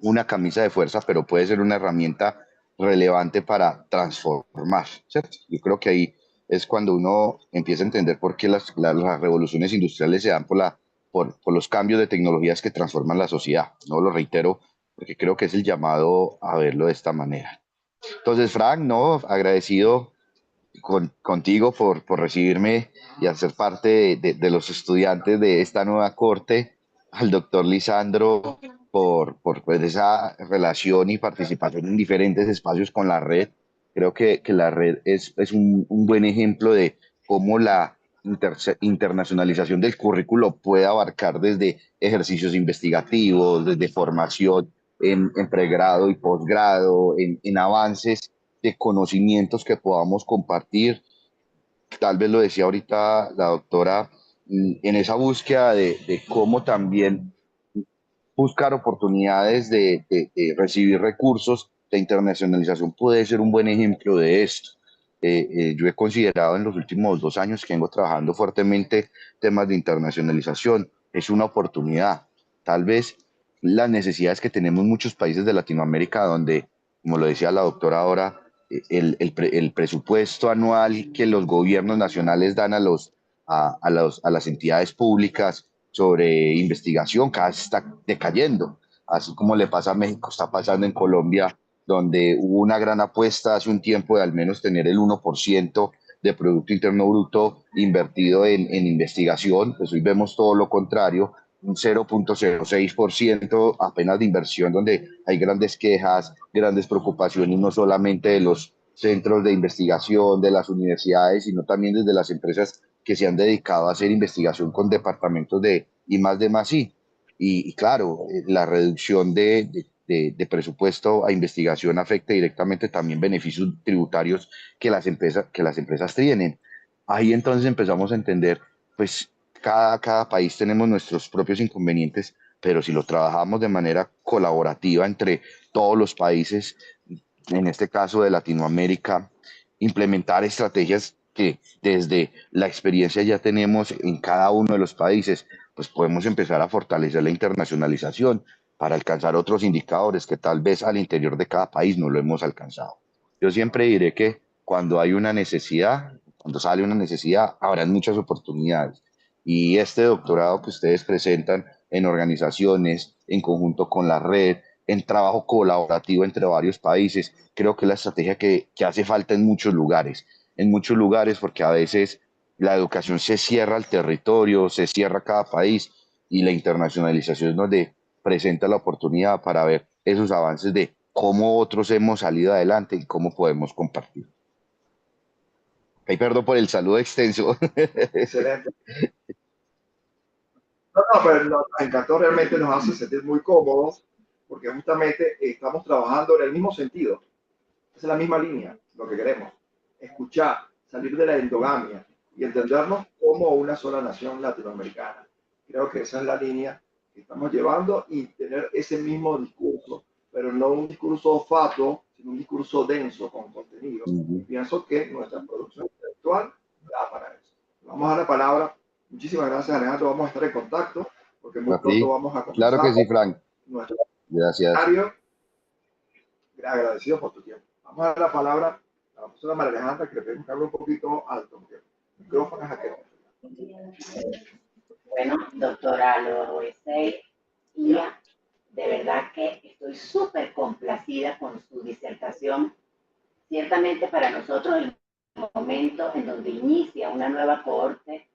Speaker 8: una camisa de fuerza, pero puede ser una herramienta relevante para transformar, ¿cierto? Yo creo que ahí es cuando uno empieza a entender por qué las revoluciones industriales se dan por los cambios de tecnologías que transforman la sociedad. No lo reitero, porque creo que es el llamado a verlo de esta manera. Entonces, Frank, no, agradecido contigo por recibirme y hacer parte de los estudiantes de esta nueva corte, al doctor Lisandro, por esa relación y participación en diferentes espacios con la red. Creo que la red es un buen ejemplo de cómo la internacionalización del currículo puede abarcar desde ejercicios investigativos, desde formación en pregrado y posgrado, en avances de conocimientos que podamos compartir. Tal vez lo decía ahorita la doctora, en esa búsqueda de cómo también buscar oportunidades de recibir recursos, la internacionalización puede ser un buen ejemplo de esto. Yo he considerado en los últimos 2 años que vengo trabajando fuertemente temas de internacionalización. Es una oportunidad. Tal vez las necesidades que tenemos muchos países de Latinoamérica, donde, como lo decía la doctora ahora, el presupuesto anual que los gobiernos nacionales dan a las entidades públicas sobre investigación cada vez está decayendo, así como le pasa a México, está pasando en Colombia, donde hubo una gran apuesta hace un tiempo de al menos tener el 1% de Producto Interno Bruto invertido en investigación. Pues hoy vemos todo lo contrario, un 0,06% apenas de inversión, donde hay grandes quejas, grandes preocupaciones, no solamente de los centros de investigación, de las universidades, sino también desde las empresas que se han dedicado a hacer investigación con departamentos de I+D+I. Y claro, la reducción de presupuesto a investigación afecta directamente también beneficios tributarios que las empresas tienen. Ahí entonces empezamos a entender, pues cada país tenemos nuestros propios inconvenientes, pero si lo trabajamos de manera colaborativa entre todos los países, en este caso de Latinoamérica, implementar estrategias que desde la experiencia ya tenemos en cada uno de los países, pues podemos empezar a fortalecer la internacionalización para alcanzar otros indicadores que tal vez al interior de cada país no lo hemos alcanzado. Yo siempre diré que cuando hay una necesidad, cuando sale una necesidad, habrán muchas oportunidades. Y este doctorado que ustedes presentan en organizaciones, en conjunto con la red, en trabajo colaborativo entre varios países, creo que es la estrategia que hace falta en muchos lugares, porque a veces la educación se cierra al territorio, se cierra a cada país, y la internacionalización es donde presenta la oportunidad para ver esos avances de cómo otros hemos salido adelante y cómo podemos compartir. Ay, perdón por el saludo extenso.
Speaker 2: Excelente. No, pero nos encantó, realmente nos hace sentir muy cómodos porque justamente estamos trabajando en el mismo sentido. Es la misma línea, lo que queremos. Escuchar, salir de la endogamia y entendernos como una sola nación latinoamericana. Creo que esa es la línea que estamos llevando y tener ese mismo discurso, pero no un discurso fatuo, sino un discurso denso con contenido. Y pienso que nuestra producción intelectual da para eso. Vamos a dar la palabra. Muchísimas gracias, Alejandro. Vamos a estar en contacto porque muy pronto vamos a comenzar.
Speaker 8: Claro que sí, Frank. Gracias.
Speaker 2: Agradecido por tu tiempo. Vamos a dar la palabra a la profesora María Alejandra, que le pedimos que hable un poquito alto, porque el micrófono es aquel.
Speaker 9: Bueno, doctora Loesay, de verdad que estoy súper complacida con su disertación. Ciertamente para nosotros el momento en donde inicia una nueva cohorte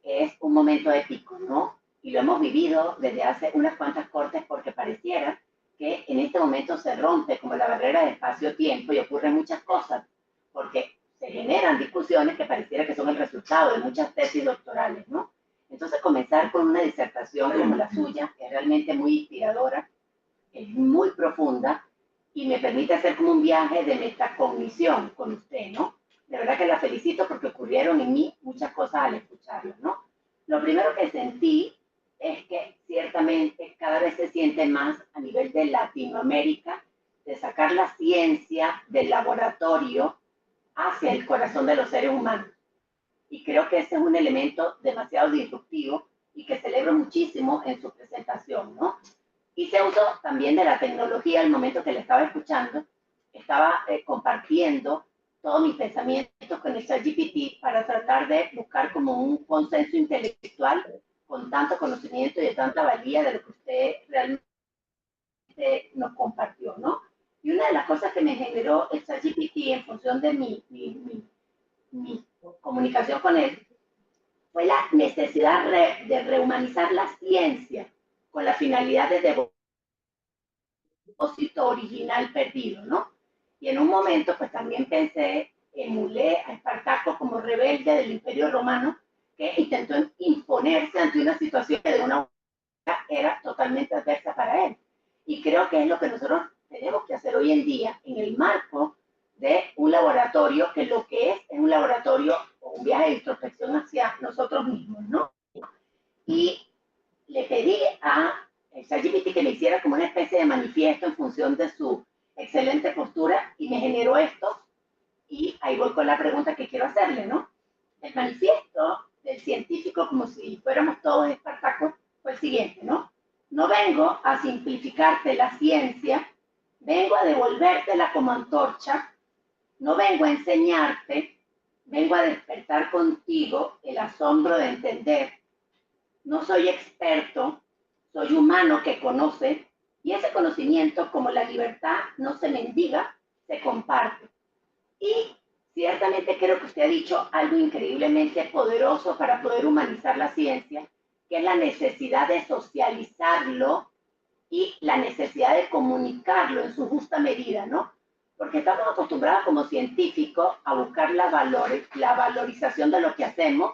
Speaker 9: es un momento épico, ¿no? Y lo hemos vivido desde hace unas cuantas cohortes porque pareciera que en este momento se rompe como la barrera de espacio-tiempo y ocurren muchas cosas, porque se generan discusiones que pareciera que son el resultado de muchas tesis doctorales, ¿no? Entonces comenzar con una disertación como la suya es realmente muy inspiradora, es muy profunda y me permite hacer como un viaje de metacognición con usted, ¿no? De verdad que la felicito porque ocurrieron en mí muchas cosas al escucharla, ¿no? Lo primero que sentí es que ciertamente cada vez se siente más a nivel de Latinoamérica de sacar la ciencia del laboratorio hacia el corazón de los seres humanos. Y creo que ese es un elemento demasiado disruptivo y que celebro muchísimo en su presentación, ¿no? Hice uso también de la tecnología al momento que le estaba escuchando, estaba compartiendo todos mis pensamientos con el ChatGPT para tratar de buscar como un consenso intelectual con tanto conocimiento y de tanta valía de lo que usted realmente nos compartió, ¿no? Y una de las cosas que me generó el ChatGPT en función de mi comunicación con él fue la necesidad de rehumanizar la ciencia con la finalidad de propósito original perdido, ¿no? Y en un momento, pues también pensé, emulé a Espartaco como rebelde del Imperio Romano, que intentó imponerse ante una situación que de una manera era totalmente adversa para él. Y creo que es lo que nosotros tenemos que hacer hoy en día en el marco de un laboratorio, que lo que es un laboratorio o un viaje de introspección hacia nosotros mismos, ¿no? Y le pedí a ChatGPT que me hiciera como una especie de manifiesto en función de su excelente postura y me generó esto. Y ahí voy con la pregunta que quiero hacerle, ¿no? El manifiesto del científico, como si fuéramos todos espartacos, fue el siguiente, ¿no? No vengo a simplificarte la ciencia, vengo a devolvértela como antorcha, no vengo a enseñarte, vengo a despertar contigo el asombro de entender. No soy experto, soy humano que conoce, y ese conocimiento, como la libertad, no se mendiga, se comparte. Y ciertamente creo que usted ha dicho algo increíblemente poderoso para poder humanizar la ciencia, que es la necesidad de socializarlo y la necesidad de comunicarlo en su justa medida, ¿no? Porque estamos acostumbrados como científicos a buscar la valorización de lo que hacemos,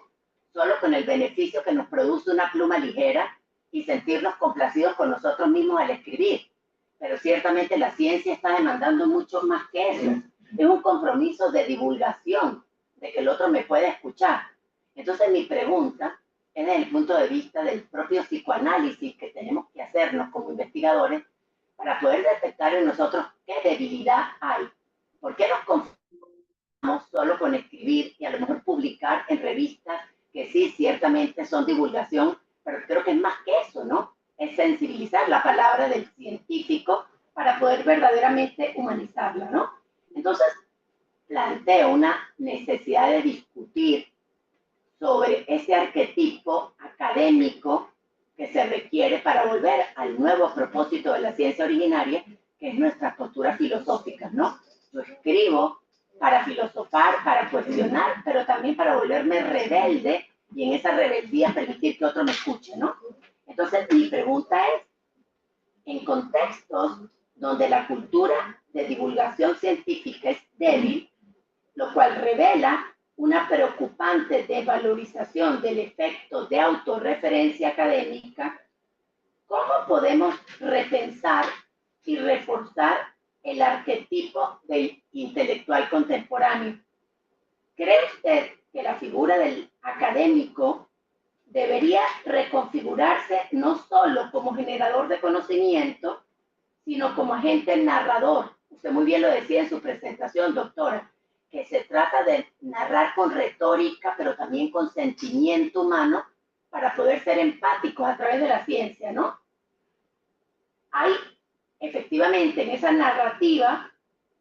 Speaker 9: solo con el beneficio que nos produce una pluma ligera y sentirnos complacidos con nosotros mismos al escribir. Pero ciertamente la ciencia está demandando mucho más que eso. Es un compromiso de divulgación, de que el otro me pueda escuchar. Entonces mi pregunta es desde el punto de vista del propio psicoanálisis que tenemos que hacernos como investigadores para poder detectar en nosotros qué debilidad hay. ¿Por qué nos conformamos solo con escribir y a lo mejor publicar en revistas que sí, ciertamente son divulgación, pero creo que es más que eso, ¿no? Es sensibilizar la palabra del científico para poder verdaderamente humanizarla, ¿no? Entonces, planteo una necesidad de discutir sobre ese arquetipo académico que se requiere para volver al nuevo propósito de la ciencia originaria, que es nuestras posturas filosóficas, ¿no? Yo escribo para filosofar, para cuestionar, pero también para volverme rebelde y en esa rebeldía permitir que otro me escuche, ¿no? Entonces, mi pregunta es, en contextos donde la cultura de divulgación científica es débil, lo cual revela una preocupante desvalorización del efecto de autorreferencia académica, ¿cómo podemos repensar y reforzar el arquetipo del intelectual contemporáneo? ¿Cree usted que la figura del académico debería reconfigurarse no solo como generador de conocimiento, sino como agente narrador? Usted muy bien lo decía en su presentación, doctora, que se trata de narrar con retórica, pero también con sentimiento humano, para poder ser empáticos a través de la ciencia, ¿no? Hay efectivamente en esa narrativa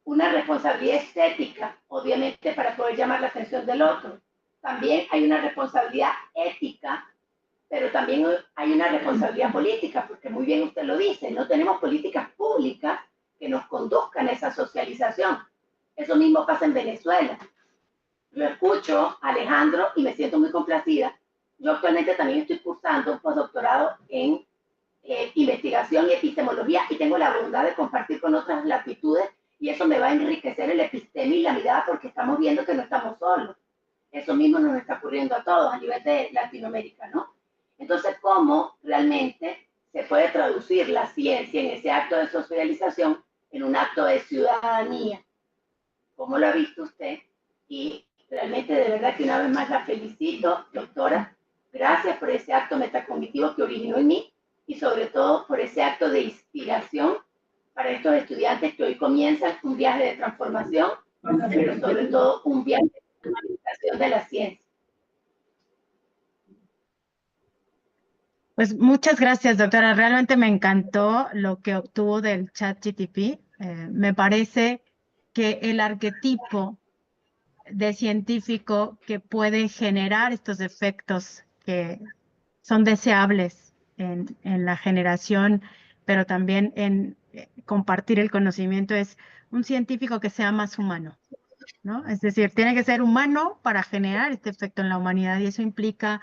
Speaker 9: una responsabilidad estética, obviamente para poder llamar la atención del otro. También hay una responsabilidad ética, pero también hay una responsabilidad política, porque muy bien usted lo dice, no tenemos políticas públicas que nos conduzcan a esa socialización. Eso mismo pasa en Venezuela. Lo escucho, Alejandro, y me siento muy complacida. Yo actualmente también estoy cursando un postdoctorado en investigación y epistemología y tengo la voluntad de compartir con otras latitudes y eso me va a enriquecer el epistema y la mirada porque estamos viendo que no estamos solos. Eso mismo nos está ocurriendo a todos a nivel de Latinoamérica, ¿no? Entonces, ¿cómo realmente se puede traducir la ciencia en ese acto de socialización en un acto de ciudadanía? ¿Cómo lo ha visto usted? Y realmente, de verdad que una vez más la felicito, doctora. Gracias por ese acto metacognitivo que originó en mí y sobre todo por ese acto de inspiración para estos estudiantes que hoy comienzan un viaje de transformación, pero sobre todo un viaje de humanización de la ciencia.
Speaker 7: Pues muchas gracias, doctora. Realmente me encantó lo que obtuvo del ChatGPT. Me parece que el arquetipo de científico que puede generar estos efectos que son deseables en la generación, pero también en compartir el conocimiento, es un científico que sea más humano, ¿no? Es decir, tiene que ser humano para generar este efecto en la humanidad y eso implica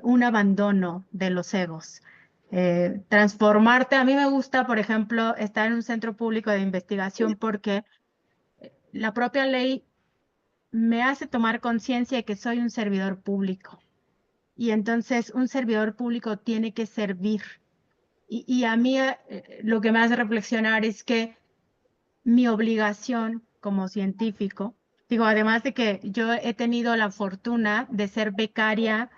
Speaker 7: un abandono de los egos. transformarte. A mí me gusta, por ejemplo, estar en un centro público de investigación porque la propia ley me hace tomar conciencia de que soy un servidor público. Y entonces un servidor público tiene que servir. Y a mí lo que me hace reflexionar es que mi obligación como científico, digo, además de que yo he tenido la fortuna de ser becaria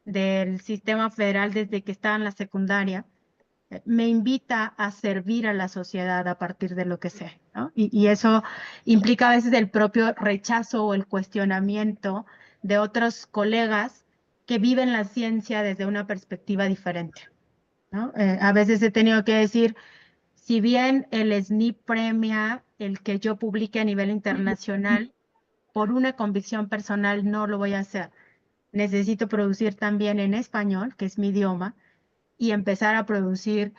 Speaker 7: del sistema federal desde que estaba en la secundaria, me invita a servir a la sociedad a partir de lo que sé, ¿no? Y eso implica a veces el propio rechazo o el cuestionamiento de otros colegas que viven la ciencia desde una perspectiva diferente, ¿no? A veces he tenido que decir, si bien el SNI premia el que yo publique a nivel internacional, por una convicción personal no lo voy a hacer. Necesito producir también en español, que es mi idioma, y empezar a producir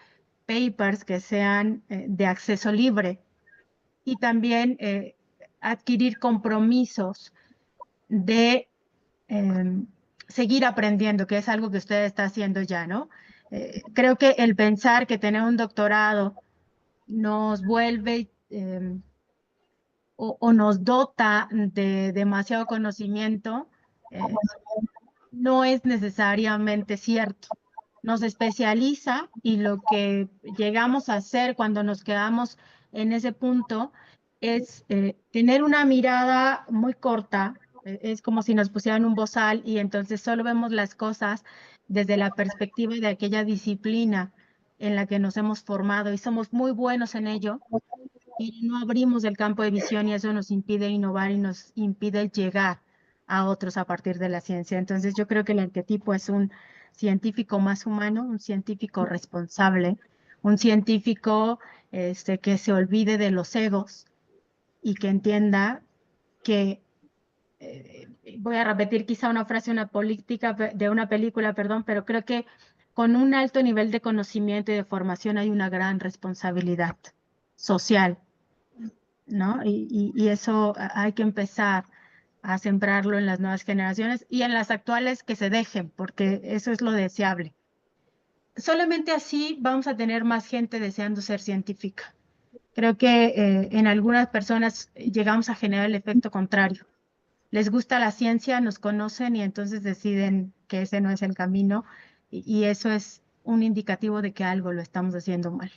Speaker 7: papers que sean de acceso libre y también adquirir compromisos de seguir aprendiendo, que es algo que usted está haciendo ya, ¿no? Creo que el pensar que tener un doctorado nos vuelve o nos dota de demasiado conocimiento, no es necesariamente cierto. Nos especializa y lo que llegamos a hacer cuando nos quedamos en ese punto es tener una mirada muy corta. Es como si nos pusieran un bozal y entonces solo vemos las cosas desde la perspectiva de aquella disciplina en la que nos hemos formado y somos muy buenos en ello y no abrimos el campo de visión y eso nos impide innovar y nos impide llegar a otros a partir de la ciencia. Entonces yo creo que el arquetipo es un científico más humano, un científico responsable, un científico que se olvide de los egos y que entienda que, voy a repetir quizá una frase, una política de una película, perdón, pero creo que con un alto nivel de conocimiento y de formación hay una gran responsabilidad social, ¿no? Y eso hay que empezar a sembrarlo en las nuevas generaciones y en las actuales que se dejen, porque eso es lo deseable. Solamente así vamos a tener más gente deseando ser científica. Creo que en algunas personas llegamos a generar el efecto contrario. Les gusta la ciencia, nos conocen y entonces deciden que ese no es el camino y eso es un indicativo de que algo lo estamos haciendo mal.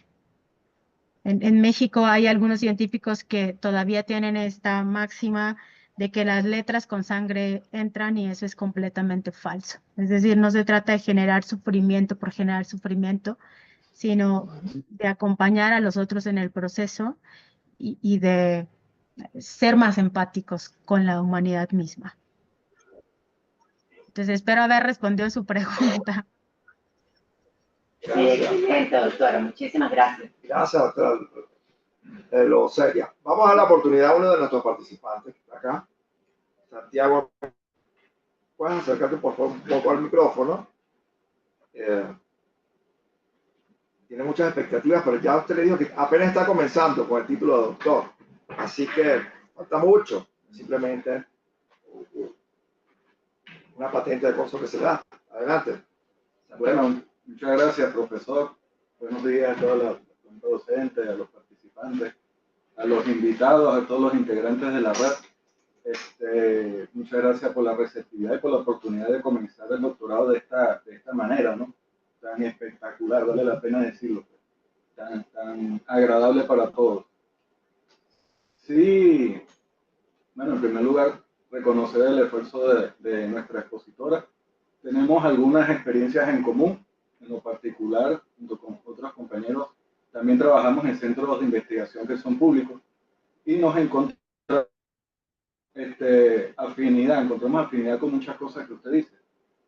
Speaker 7: En México hay algunos científicos que todavía tienen esta máxima de que las letras con sangre entran y eso es completamente falso. Es decir, no se trata de generar sufrimiento por generar sufrimiento, sino de acompañar a los otros en el proceso y de ser más empáticos con la humanidad misma. Entonces, espero haber respondido su pregunta.
Speaker 9: Excelente, doctora. Muchísimas gracias.
Speaker 2: Gracias, doctora. Lo seria. Vamos a dar la oportunidad a uno de nuestros participantes que está acá. Santiago, puedes acercarte por favor un poco al micrófono. Tiene muchas expectativas, pero ya usted le dijo que apenas está comenzando con el título de doctor. Así que falta mucho. Simplemente una patente de curso que se da. Adelante.
Speaker 10: Bueno, muchas gracias, profesor. Buenos días a todos los docentes, a los participantes, a los invitados, a todos los integrantes de la red. Muchas gracias por la receptividad y por la oportunidad de comenzar el doctorado de esta manera, ¿no? Tan espectacular, vale la pena decirlo, tan agradable para todos. Sí, bueno, en primer lugar, reconocer el esfuerzo de nuestra expositora. Tenemos algunas experiencias en común, en lo particular, junto con otros compañeros, también trabajamos en centros de investigación que son públicos y nos encontramos encontramos afinidad con muchas cosas que usted dice.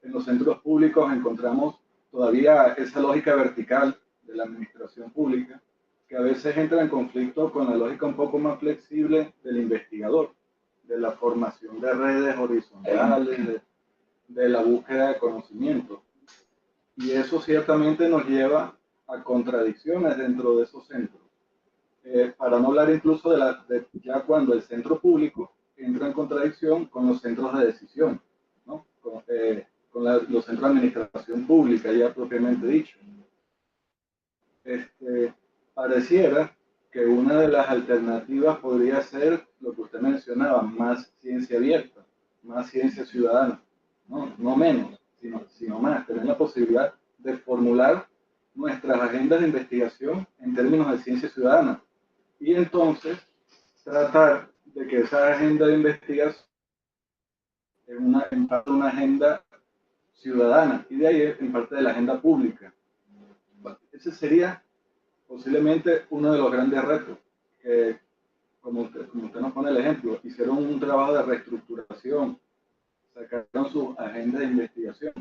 Speaker 10: En los centros públicos encontramos todavía esa lógica vertical de la administración pública que a veces entra en conflicto con la lógica un poco más flexible del investigador, de la formación de redes horizontales, de la búsqueda de conocimiento. Y eso ciertamente nos lleva a contradicciones dentro de esos centros. Para no hablar incluso de ya cuando el centro público entra en contradicción con los centros de decisión, ¿no? Con los centros de administración pública, ya propiamente dicho. pareciera que una de las alternativas podría ser lo que usted mencionaba, más ciencia abierta, más ciencia ciudadana, no menos, sino más, tener la posibilidad de formular nuestras agendas de investigación en términos de ciencia ciudadana y entonces tratar de que esa agenda de investigación en parte una agenda ciudadana y de ahí en parte de la agenda pública. Ese sería posiblemente uno de los grandes retos que, como usted nos pone el ejemplo, hicieron un trabajo de reestructuración, sacaron sus agendas de investigación.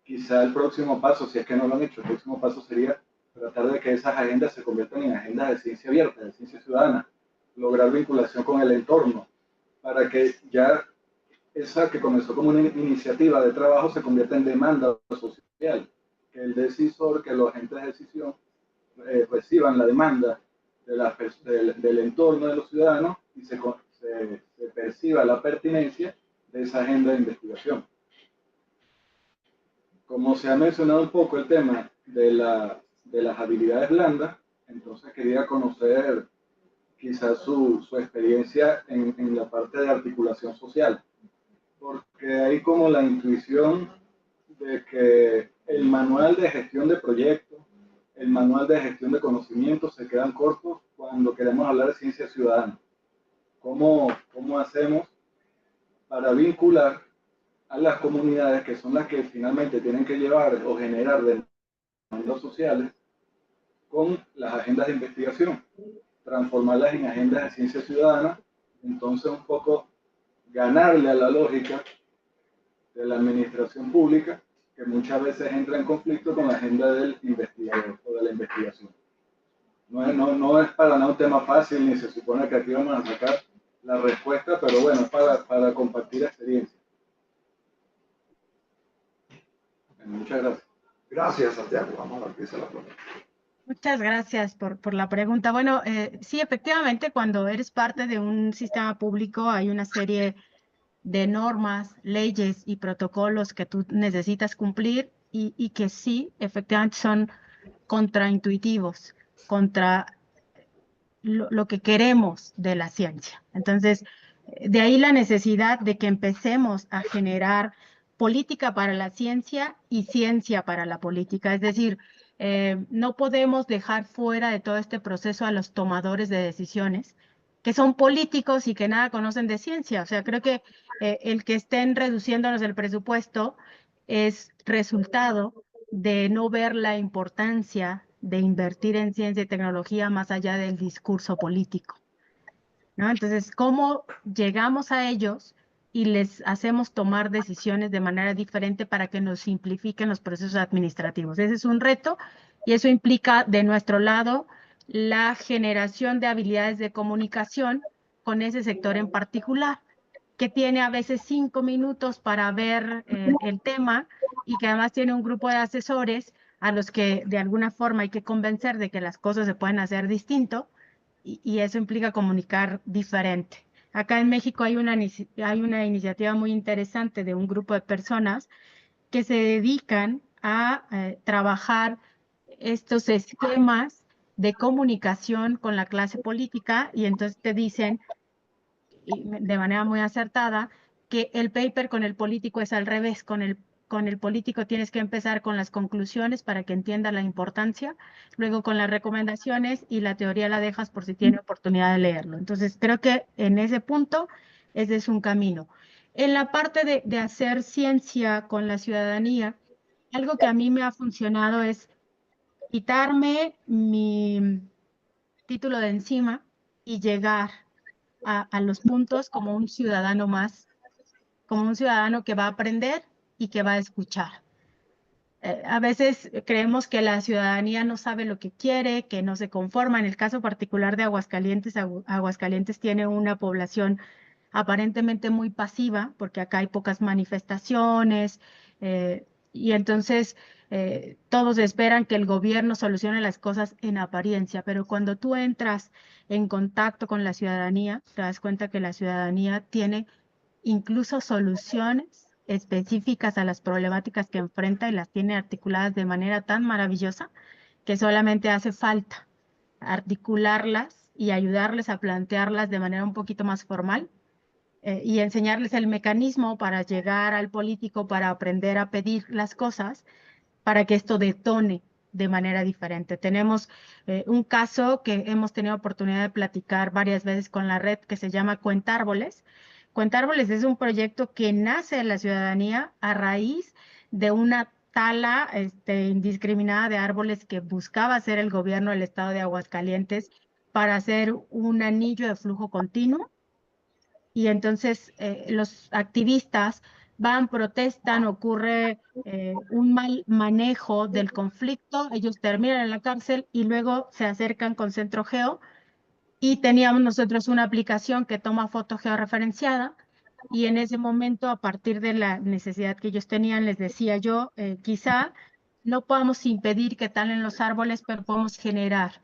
Speaker 10: Quizá el próximo paso, si es que no lo han hecho, el próximo paso sería tratar de que esas agendas se conviertan en agendas de ciencia abierta, de ciencia ciudadana, lograr vinculación con el entorno, para que ya esa que comenzó como una iniciativa de trabajo se convierta en demanda social, que el decisor, que los agentes de decisión reciban la demanda del entorno de los ciudadanos y se perciba la pertinencia de esa agenda de investigación. Como se ha mencionado un poco el tema de las habilidades blandas, entonces quería conocer quizás su experiencia en la parte de articulación social, porque hay como la intuición de que el manual de gestión de proyectos, el manual de gestión de conocimientos se quedan cortos cuando queremos hablar de ciencia ciudadana. ¿Cómo hacemos para vincular a las comunidades que son las que finalmente tienen que llevar o generar demandas sociales con las agendas de investigación, transformarlas en agendas de ciencia ciudadana, entonces un poco ganarle a la lógica de la administración pública que muchas veces entra en conflicto con la agenda del investigador o de la investigación. No es para nada un tema fácil, ni se supone que aquí vamos a sacar la respuesta, pero bueno, para compartir experiencias. Muchas gracias.
Speaker 2: Gracias, Santiago. Vamos a ver qué dice la pregunta.
Speaker 7: Muchas gracias por la pregunta. Bueno, sí, efectivamente, cuando eres parte de un sistema público hay una serie de normas, leyes y protocolos que tú necesitas cumplir y que sí, efectivamente son contraintuitivos, contra lo que queremos de la ciencia. Entonces, de ahí la necesidad de que empecemos a generar política para la ciencia y ciencia para la política. Es decir, no podemos dejar fuera de todo este proceso a los tomadores de decisiones, que son políticos y que nada conocen de ciencia. O sea, creo que el que estén reduciéndonos el presupuesto es resultado de no ver la importancia de invertir en ciencia y tecnología más allá del discurso político, ¿no? Entonces, ¿cómo llegamos a ellos y les hacemos tomar decisiones de manera diferente para que nos simplifiquen los procesos administrativos? Ese es un reto y eso implica de nuestro lado la generación de habilidades de comunicación con ese sector en particular, que tiene a veces 5 minutos para ver el tema y que además tiene un grupo de asesores a los que de alguna forma hay que convencer de que las cosas se pueden hacer distinto y eso implica comunicar diferente. Acá en México hay una iniciativa muy interesante de un grupo de personas que se dedican a trabajar estos esquemas de comunicación con la clase política y entonces te dicen de manera muy acertada que el paper con el político es al revés, con el político tienes que empezar con las conclusiones para que entienda la importancia, luego con las recomendaciones y la teoría la dejas por si tiene oportunidad de leerlo. Entonces creo que en ese punto ese es un camino. En la parte de hacer ciencia con la ciudadanía, algo que a mí me ha funcionado es quitarme mi título de encima y llegar a los puntos como un ciudadano más, como un ciudadano que va a aprender y que va a escuchar. A veces creemos que la ciudadanía no sabe lo que quiere, que no se conforma. En el caso particular de Aguascalientes, Aguascalientes tiene una población aparentemente muy pasiva, porque acá hay pocas manifestaciones, y entonces todos esperan que el gobierno solucione las cosas en apariencia, pero cuando tú entras en contacto con la ciudadanía, te das cuenta que la ciudadanía tiene incluso soluciones específicas a las problemáticas que enfrenta y las tiene articuladas de manera tan maravillosa que solamente hace falta articularlas y ayudarles a plantearlas de manera un poquito más formal y enseñarles el mecanismo para llegar al político, para aprender a pedir las cosas, para que esto detone de manera diferente. Tenemos un caso que hemos tenido oportunidad de platicar varias veces con la red que se llama Cuentárboles. Cuentárboles es un proyecto que nace en la ciudadanía a raíz de una tala indiscriminada de árboles que buscaba hacer el gobierno del estado de Aguascalientes para hacer un anillo de flujo continuo. Y entonces los activistas van, protestan, ocurre un mal manejo del conflicto, ellos terminan en la cárcel y luego se acercan con Centro Geo y teníamos nosotros una aplicación que toma foto georreferenciada y en ese momento, a partir de la necesidad que ellos tenían, les decía yo, quizá no podamos impedir que talen los árboles, pero podemos generar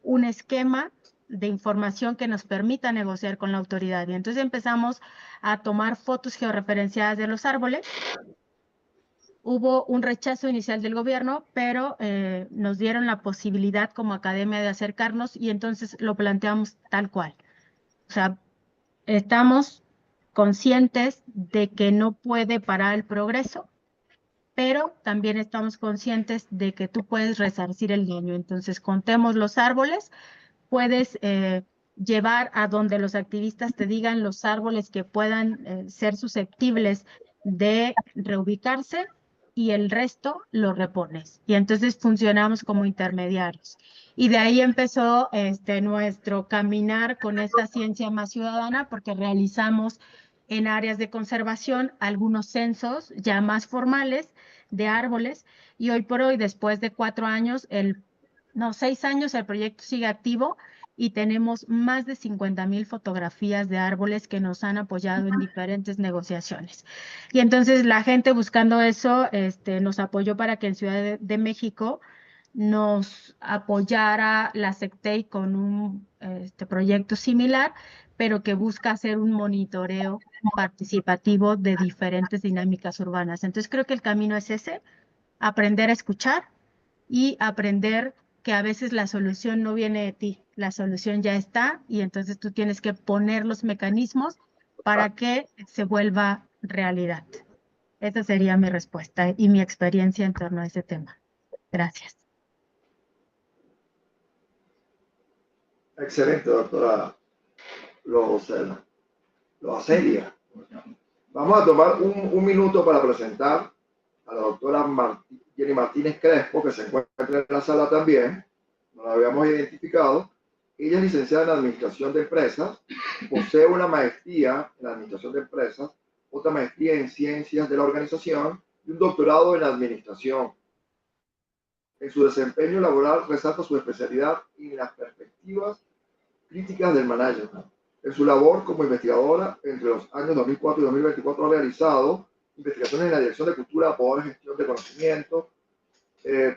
Speaker 7: un esquema de información que nos permita negociar con la autoridad. Y entonces empezamos a tomar fotos georreferenciadas de los árboles. Hubo un rechazo inicial del gobierno, pero nos dieron la posibilidad como academia de acercarnos y entonces lo planteamos tal cual. O sea, estamos conscientes de que no puede parar el progreso, pero también estamos conscientes de que tú puedes resarcir el daño. Entonces, contemos los árboles, puedes llevar a donde los activistas te digan los árboles que puedan ser susceptibles de reubicarse y el resto lo repones. Y entonces funcionamos como intermediarios. Y de ahí empezó nuestro caminar con esta ciencia más ciudadana porque realizamos en áreas de conservación algunos censos ya más formales de árboles y hoy por hoy, después de 4 años, 6 años, el proyecto sigue activo y tenemos más de 50,000 fotografías de árboles que nos han apoyado en diferentes negociaciones. Y entonces la gente buscando eso nos apoyó para que en Ciudad de México nos apoyara la SECTEI con un proyecto similar, pero que busca hacer un monitoreo participativo de diferentes dinámicas urbanas. Entonces creo que el camino es ese, aprender a escuchar y aprender que a veces la solución no viene de ti, la solución ya está y entonces tú tienes que poner los mecanismos para que se vuelva realidad. Esa sería mi respuesta y mi experiencia en torno a ese tema. Gracias.
Speaker 2: Excelente, doctora Loacelia. Vamos a tomar un minuto para presentar a la doctora Jenny Martínez Crespo, que se encuentra en la sala también, no la habíamos identificado. Ella es licenciada en Administración de Empresas, posee una maestría en Administración de Empresas, otra maestría en Ciencias de la Organización y un doctorado en Administración. En su desempeño laboral resalta su especialidad en las perspectivas críticas del management. En su labor como investigadora entre los años 2004 y 2024 ha realizado investigaciones en la Dirección de Cultura, Poder, Gestión de Conocimiento,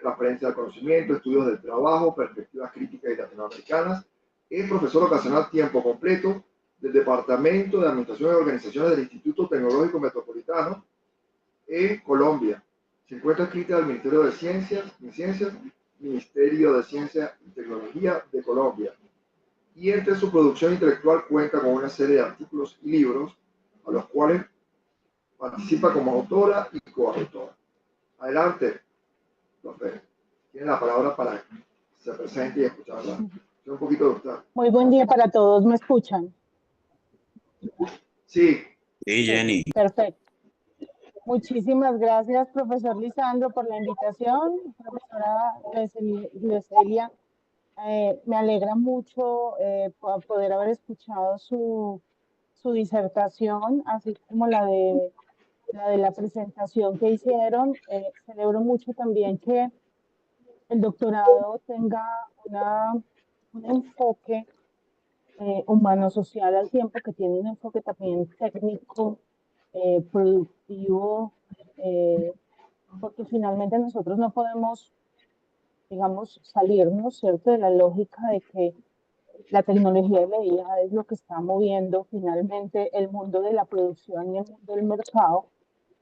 Speaker 2: Transferencia del Conocimiento, Estudios del Trabajo, Perspectivas Críticas y Latinoamericanas. Es profesor ocasional tiempo completo del Departamento de Administración y Organizaciones del Instituto Tecnológico Metropolitano en Colombia. Se encuentra escrita al Ministerio de Ciencias, Ministerio de Ciencia y Tecnología de Colombia. Y entre su producción intelectual cuenta con una serie de artículos y libros a los cuales participa como autora y coautora. Adelante, profe. Tiene la palabra para que se presente y escucharla. Un poquito de usted.
Speaker 11: Muy buen día para todos. ¿Me escuchan?
Speaker 2: Sí.
Speaker 4: Sí, Jenny.
Speaker 11: Perfecto. Muchísimas gracias, profesor Lisandro, por la invitación. Profesora Loacelia, me alegra mucho poder haber escuchado su disertación, así como la de la presentación que hicieron. Celebro mucho también que el doctorado tenga un enfoque humano-social al tiempo que tiene un enfoque también técnico, productivo, porque finalmente nosotros no podemos, digamos, salirnos, ¿cierto?, de la lógica de que la tecnología de la IA es lo que está moviendo finalmente el mundo de la producción y el mundo del mercado,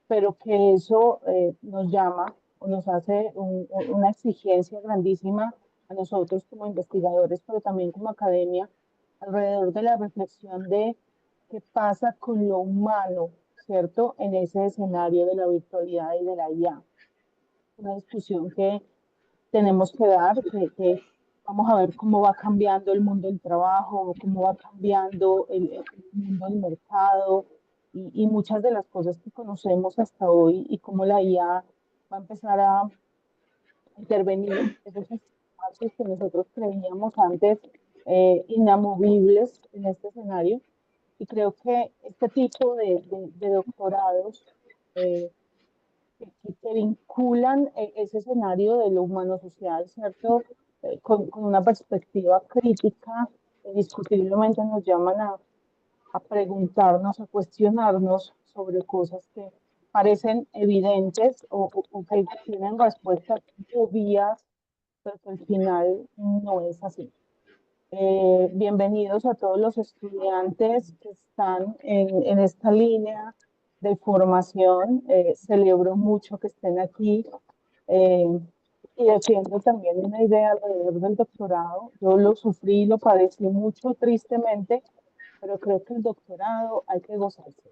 Speaker 11: pero que eso nos llama o nos hace una exigencia grandísima a nosotros como investigadores, pero también como academia, alrededor de la reflexión de qué pasa con lo humano, ¿cierto? En ese escenario de la virtualidad y de la IA. Una discusión que tenemos que dar, que vamos a ver cómo va cambiando el mundo del trabajo, cómo va cambiando el mundo del mercado y muchas de las cosas que conocemos hasta hoy y cómo la IA va a empezar a intervenir esos espacios que nosotros creíamos antes inamovibles en este escenario. Y creo que este tipo de doctorados que vinculan ese escenario de lo humano-social, ¿cierto? Con una perspectiva crítica, indiscutiblemente nos llaman a preguntarnos, a cuestionarnos sobre cosas que parecen evidentes o que tienen respuestas obvias, pero que al final no es así. Bienvenidos a todos los estudiantes que están en esta línea de formación. Celebro mucho que estén aquí y defiendo también una idea alrededor del doctorado. Yo lo sufrí, lo padecí mucho tristemente, pero creo que el doctorado hay que gozarse.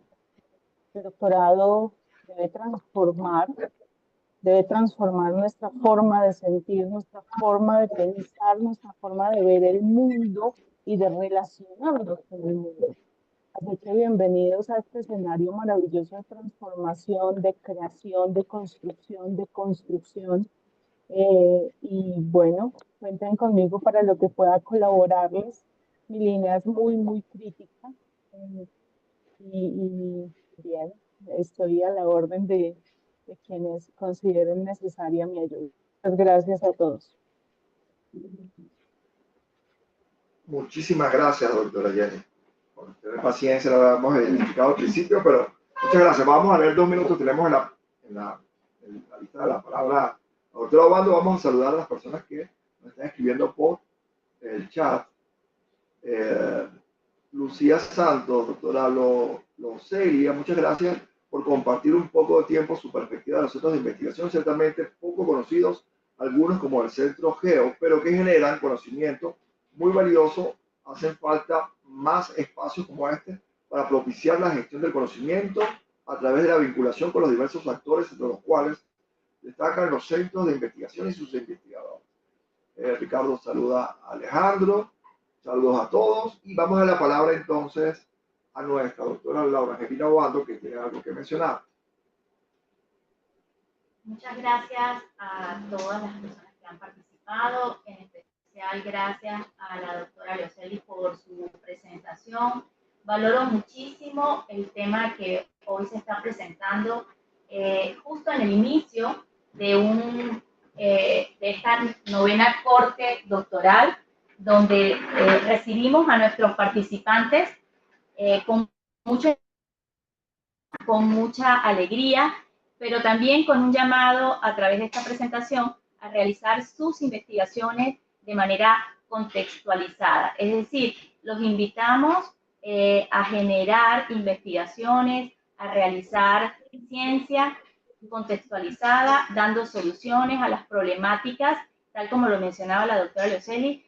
Speaker 11: El doctorado debe transformar nuestra forma de sentir, nuestra forma de pensar, nuestra forma de ver el mundo y de relacionarnos con el mundo. Así que bienvenidos a este escenario maravilloso de transformación, de creación, de construcción. Y bueno, cuenten conmigo para lo que pueda colaborarles. Mi línea es muy, muy crítica. Y bien, estoy a la orden de quienes consideren necesaria mi ayuda. Muchas gracias a todos.
Speaker 2: Muchísimas gracias, doctora Jenny. Por tener paciencia, lo habíamos identificado al principio, pero muchas gracias. Vamos a leer 2 minutos, tenemos en la lista de la palabra. Doctora Obando, vamos a saludar a las personas que nos están escribiendo por el chat. Lucía Santos, doctora Locelia, muchas gracias por compartir un poco de tiempo su perspectiva de los centros de investigación, ciertamente poco conocidos, algunos como el Centro GEO, pero que generan conocimiento muy valioso. Hacen falta más espacios como este para propiciar la gestión del conocimiento a través de la vinculación con los diversos actores, entre los cuales destacan los centros de investigación y sus investigadores. Ricardo saluda a Alejandro. Saludos a todos y vamos a la palabra entonces a nuestra doctora Laura Angelina Obando, que tiene algo que mencionar.
Speaker 1: Muchas gracias a todas las personas que han participado, en especial gracias a la doctora Leoceli por su presentación. Valoro muchísimo el tema que hoy se está presentando justo en el inicio de esta 9ª corte doctoral, donde recibimos a nuestros participantes con mucha alegría, pero también con un llamado a través de esta presentación a realizar sus investigaciones de manera contextualizada. Es decir, los invitamos a generar investigaciones, a realizar ciencia contextualizada, dando soluciones a las problemáticas, tal como lo mencionaba la doctora Leoceli.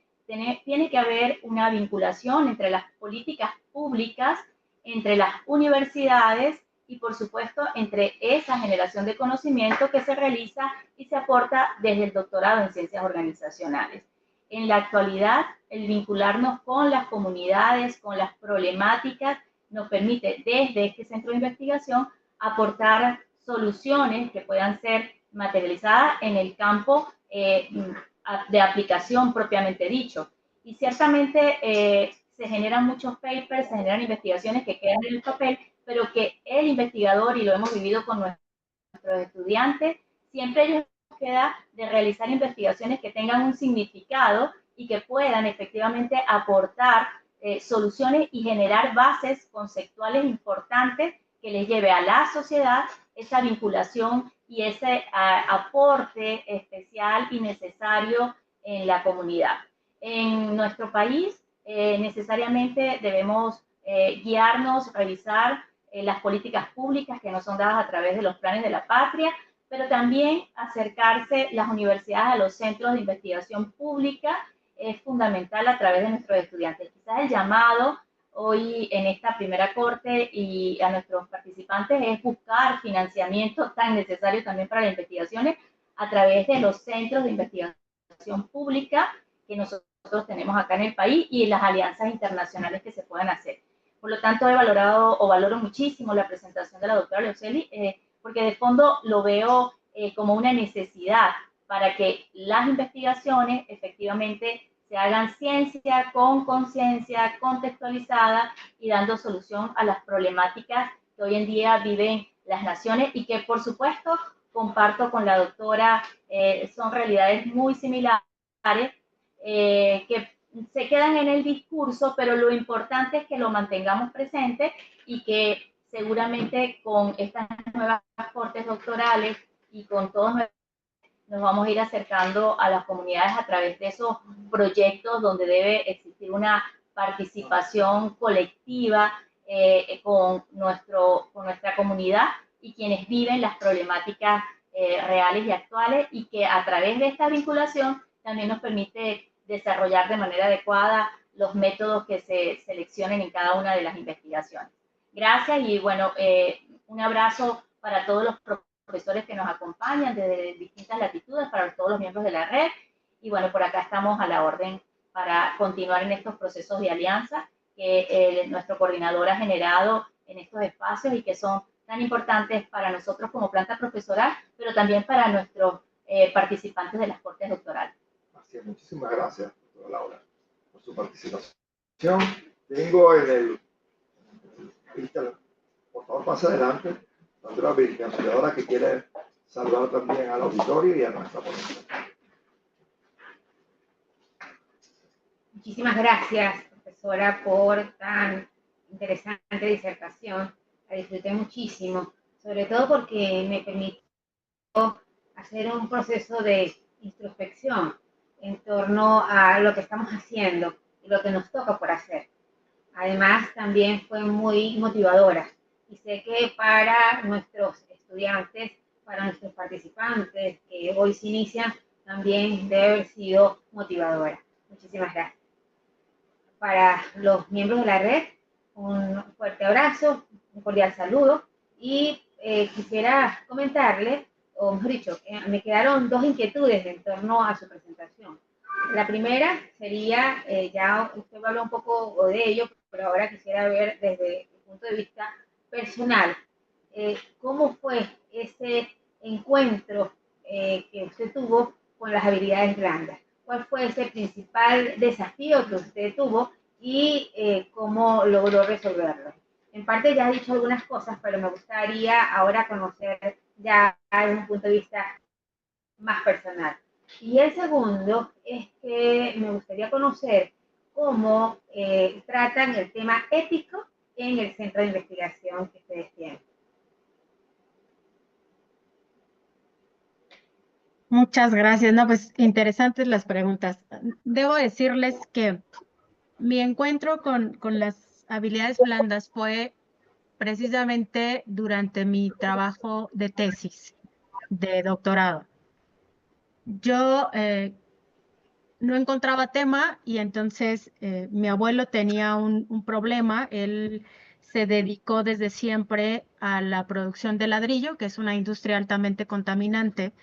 Speaker 1: Tiene que haber una vinculación entre las políticas públicas, entre las universidades y, por supuesto, entre esa generación de conocimiento que se realiza y se aporta desde el doctorado en ciencias organizacionales. En la actualidad, el vincularnos con las comunidades, con las problemáticas, nos permite desde este centro de investigación aportar soluciones que puedan ser materializadas en el campo de aplicación propiamente dicho. Y ciertamente se generan muchos papers, se generan investigaciones que quedan en el papel, pero que el investigador, y lo hemos vivido con nuestros estudiantes, siempre ellos queda de realizar investigaciones que tengan un significado y que puedan efectivamente aportar soluciones y generar bases conceptuales importantes que les lleve a la sociedad esa vinculación y ese aporte especial y necesario en la comunidad. En nuestro país, necesariamente debemos guiarnos, revisar las políticas públicas que nos son dadas a través de los planes de la patria, pero también acercarse las universidades a los centros de investigación pública es fundamental a través de nuestros estudiantes. Quizás el llamado hoy en esta primera corte y a nuestros participantes es buscar financiamiento tan necesario también para las investigaciones a través de los centros de investigación pública que nosotros tenemos acá en el país y las alianzas internacionales que se puedan hacer. Por lo tanto, he valorado o valoro muchísimo la presentación de la doctora Leoceli, porque de fondo lo veo como una necesidad para que las investigaciones efectivamente se hagan ciencia con conciencia, contextualizada y dando solución a las problemáticas que hoy en día viven las naciones y que, por supuesto, comparto con la doctora, son realidades muy similares, que se quedan en el discurso, pero lo importante es que lo mantengamos presente y que seguramente con estas nuevas cortes doctorales y con todos nos vamos a ir acercando a las comunidades a través de esos proyectos donde debe existir una participación colectiva con nuestra comunidad y quienes viven las problemáticas reales y actuales, y que a través de esta vinculación también nos permite desarrollar de manera adecuada los métodos que se seleccionen en cada una de las investigaciones. Gracias y bueno, un abrazo para todos los profesores que nos acompañan desde distintas latitudes, para todos los miembros de la red, y bueno, por acá estamos a la orden para continuar en estos procesos de alianza que nuestro coordinador ha generado en estos espacios y que son tan importantes para nosotros como planta profesoral, pero también para nuestros participantes de las cortes doctorales.
Speaker 2: Así es, muchísimas gracias, doctora Laura, por su participación. Tengo en el... Por favor, pase adelante. La doctora Virgen Auxiliadora, que quiere saludar también al auditorio y a nuestra ponencia.
Speaker 12: Muchísimas gracias, profesora, por tan interesante disertación. La disfruté muchísimo, sobre todo porque me permitió hacer un proceso de introspección en torno a lo que estamos haciendo y lo que nos toca por hacer. Además, también fue muy motivadora. Y sé que para nuestros estudiantes, para nuestros participantes que hoy se inician, también debe haber sido motivadora. Muchísimas gracias. Para los miembros de la red, un fuerte abrazo, un cordial saludo y quisiera comentarles, o mejor dicho, me quedaron dos inquietudes en torno a su presentación. La primera sería, ya usted habló un poco de ello, pero ahora quisiera ver desde el punto de vista personal, ¿cómo fue ese encuentro que usted tuvo con las habilidades blandas? ¿Cuál fue ese principal desafío que usted tuvo y cómo logró resolverlo? En parte ya ha dicho algunas cosas, pero me gustaría ahora conocer ya desde un punto de vista más personal. Y el segundo es que me gustaría conocer cómo tratan el tema ético en el centro de investigación que ustedes tienen.
Speaker 7: Muchas gracias. No, pues interesantes las preguntas. Debo decirles que mi encuentro con las habilidades blandas fue precisamente durante mi trabajo de tesis de doctorado. Yo no encontraba tema y entonces mi abuelo tenía un problema. Él se dedicó desde siempre a la producción de ladrillo, que es una industria altamente contaminante,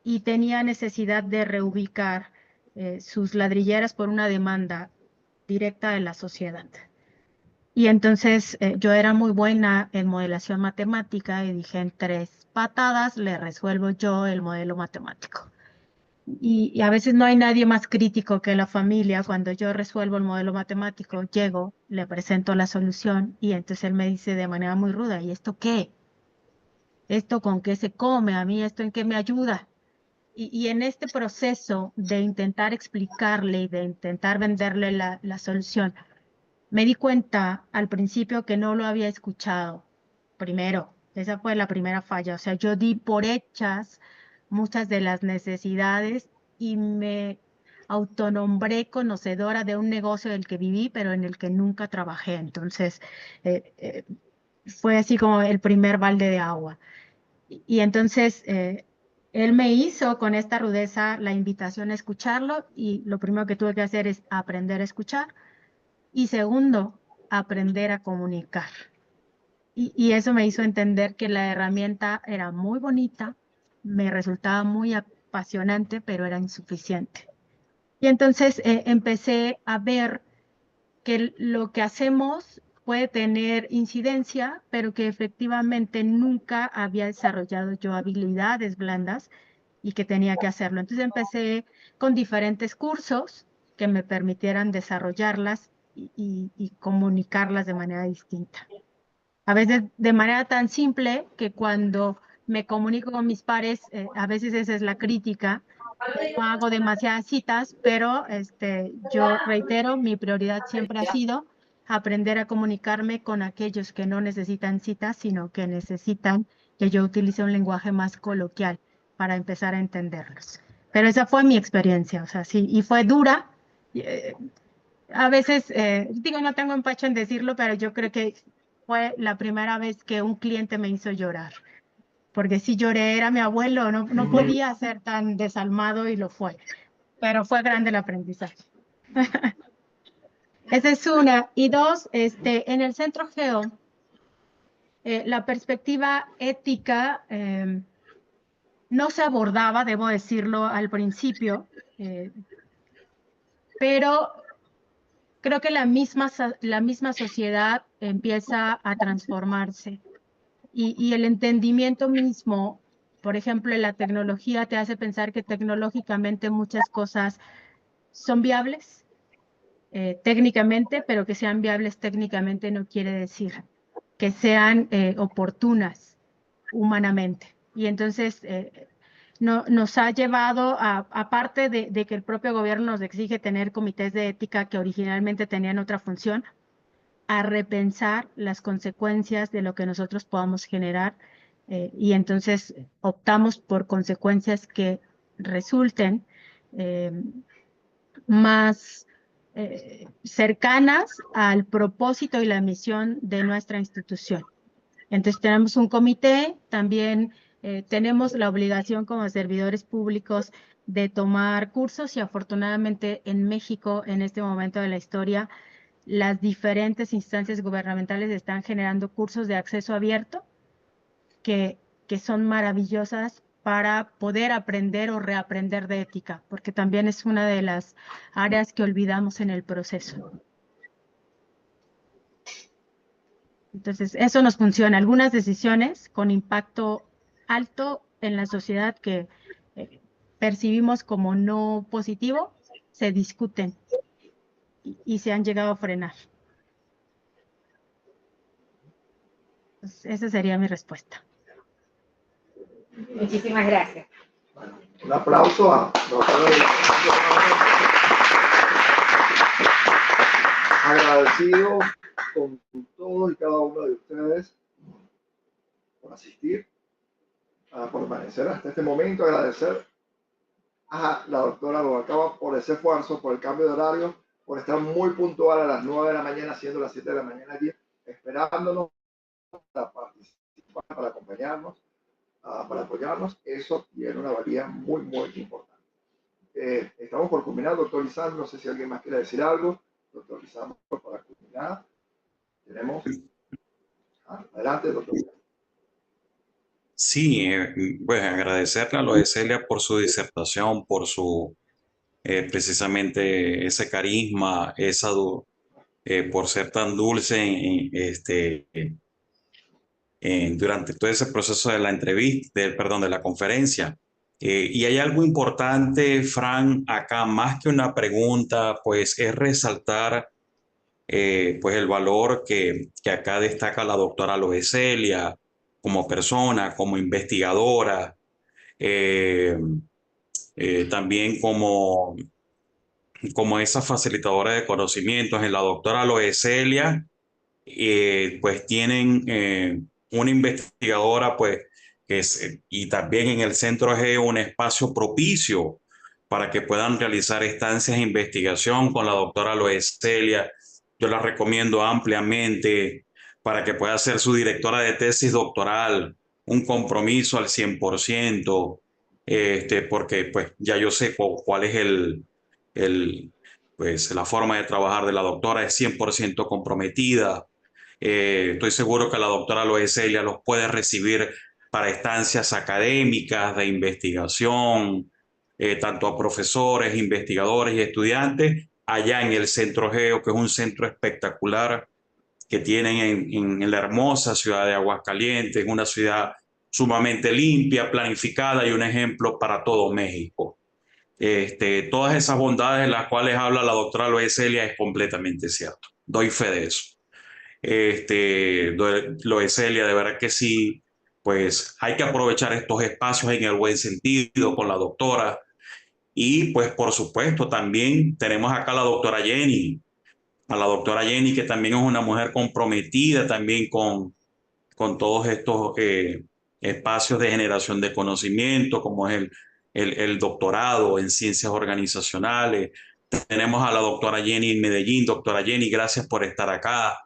Speaker 7: y tenía necesidad de reubicar sus ladrilleras por una demanda directa de la sociedad. Y entonces yo era muy buena en modelación matemática y dije, en 3 patadas le resuelvo yo el modelo matemático. Y a veces no hay nadie más crítico que la familia. Cuando yo resuelvo el modelo matemático, llego, le presento la solución y entonces él me dice de manera muy ruda, ¿y esto qué? ¿Esto con qué se come? ¿A mí esto en qué me ayuda? Y en este proceso de intentar explicarle y de intentar venderle la solución, me di cuenta al principio que no lo había escuchado. Primero, esa fue la primera falla. O sea, yo di por hechas muchas de las necesidades y me autonombré conocedora de un negocio del que viví, pero en el que nunca trabajé. Entonces, fue así como el primer balde de agua. Y entonces él me hizo con esta rudeza la invitación a escucharlo y lo primero que tuve que hacer es aprender a escuchar y segundo, aprender a comunicar. Y eso me hizo entender que la herramienta era muy bonita, me resultaba muy apasionante, pero era insuficiente. Y entonces empecé a ver que lo que hacemos puede tener incidencia, pero que efectivamente nunca había desarrollado yo habilidades blandas y que tenía que hacerlo. Entonces empecé con diferentes cursos que me permitieran desarrollarlas y comunicarlas de manera distinta. A veces de manera tan simple que cuando me comunico con mis pares, a veces esa es la crítica, no hago demasiadas citas, pero yo reitero, mi prioridad siempre ha sido aprender a comunicarme con aquellos que no necesitan citas, sino que necesitan que yo utilice un lenguaje más coloquial para empezar a entenderlos. Pero esa fue mi experiencia, o sea, sí, y fue dura. A veces, digo, no tengo empacho en decirlo, pero yo creo que fue la primera vez que un cliente me hizo llorar. Porque si lloré, era mi abuelo, no podía ser tan desalmado y lo fue. Pero fue grande el aprendizaje. Esa es una. Y dos, en el Centro Geo, la perspectiva ética no se abordaba, debo decirlo al principio, pero creo que la misma sociedad empieza a transformarse y el entendimiento mismo, por ejemplo, en la tecnología te hace pensar que tecnológicamente muchas cosas son viables técnicamente, pero que sean viables técnicamente no quiere decir que sean oportunas humanamente. Y entonces nos ha llevado, aparte de que el propio gobierno nos exige tener comités de ética que originalmente tenían otra función, a repensar las consecuencias de lo que nosotros podamos generar y entonces optamos por consecuencias que resulten más cercanas al propósito y la misión de nuestra institución. Entonces tenemos un comité, también tenemos la obligación como servidores públicos de tomar cursos y afortunadamente en México en este momento de la historia las diferentes instancias gubernamentales están generando cursos de acceso abierto que son maravillosas para poder aprender o reaprender de ética, porque también es una de las áreas que olvidamos en el proceso. Entonces, eso nos funciona. Algunas decisiones con impacto alto en la sociedad que percibimos como no positivo, se discuten y se han llegado a frenar. Entonces, esa sería mi respuesta.
Speaker 12: Muchísimas gracias.
Speaker 2: Bueno, un aplauso a doctora. Agradecido con todos y cada uno de ustedes por asistir, por permanecer hasta este momento. Agradecer a la doctora Rubalcaba por ese esfuerzo, por el cambio de horario, por estar muy puntual a las 9 de la mañana, siendo las 7 de la mañana allí, esperándonos para participar, para acompañarnos, para apoyarnos. Eso tiene una valía muy, muy importante. Estamos por culminar, doctor Lisandro. No sé si alguien más quiere decir algo. Doctor Lisandro, para culminar, tenemos. Adelante, doctor.
Speaker 4: Sí, pues agradecerle a lo de Celia por su disertación, por su precisamente ese carisma, por ser tan dulce durante todo ese proceso de la entrevista, de la conferencia. Y hay algo importante, Fran, acá, más que una pregunta, pues es resaltar pues el valor que acá destaca la doctora Loeselia como persona, como investigadora, también como esa facilitadora de conocimientos. En la doctora Loeselia, pues tienen una investigadora, pues, y también en el Centro Geo un espacio propicio para que puedan realizar estancias de investigación con la doctora Loeselia. Yo la recomiendo ampliamente para que pueda ser su directora de tesis doctoral un compromiso al 100%, porque pues ya yo sé cuál es pues la forma de trabajar de la doctora, es 100% comprometida. Estoy seguro que la doctora Loeselia los puede recibir para estancias académicas de investigación, tanto a profesores, investigadores y estudiantes, allá en el Centro Geo, que es un centro espectacular que tienen en la hermosa ciudad de Aguascalientes, una ciudad sumamente limpia, planificada y un ejemplo para todo México. Todas esas bondades de las cuales habla la doctora Loeselia es completamente cierto. Doy fe de eso. Loeselia, de verdad que sí, pues hay que aprovechar estos espacios en el buen sentido con la doctora. Y pues por supuesto también tenemos acá a la doctora Jenny, que también es una mujer comprometida también con todos estos espacios de generación de conocimiento, como es el doctorado en ciencias organizacionales. Tenemos a la doctora Jenny en Medellín. Doctora Jenny, gracias por estar acá.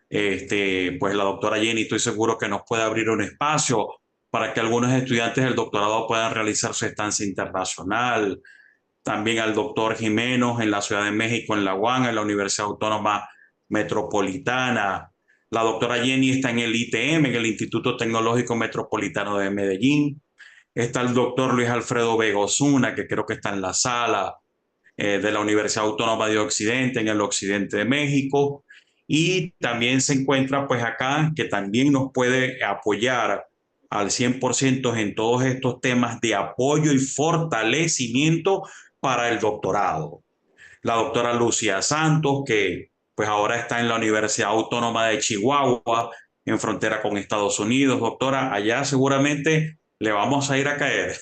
Speaker 4: Pues la doctora Jenny, estoy seguro que nos puede abrir un espacio para que algunos estudiantes del doctorado puedan realizar su estancia internacional. También al doctor Jiménez en la Ciudad de México, en la UAM, en la Universidad Autónoma Metropolitana. La doctora Jenny está en el ITM, en el Instituto Tecnológico Metropolitano de Medellín. Está el doctor Luis Alfredo Vega Osuna, que creo que está en la sala de la Universidad Autónoma de Occidente, en el occidente de México. Y también se encuentra pues acá, que también nos puede apoyar al 100% en todos estos temas de apoyo y fortalecimiento para el doctorado. La doctora Lucía Santos, que pues ahora está en la Universidad Autónoma de Chihuahua, en frontera con Estados Unidos. Doctora, allá seguramente le vamos a ir a caer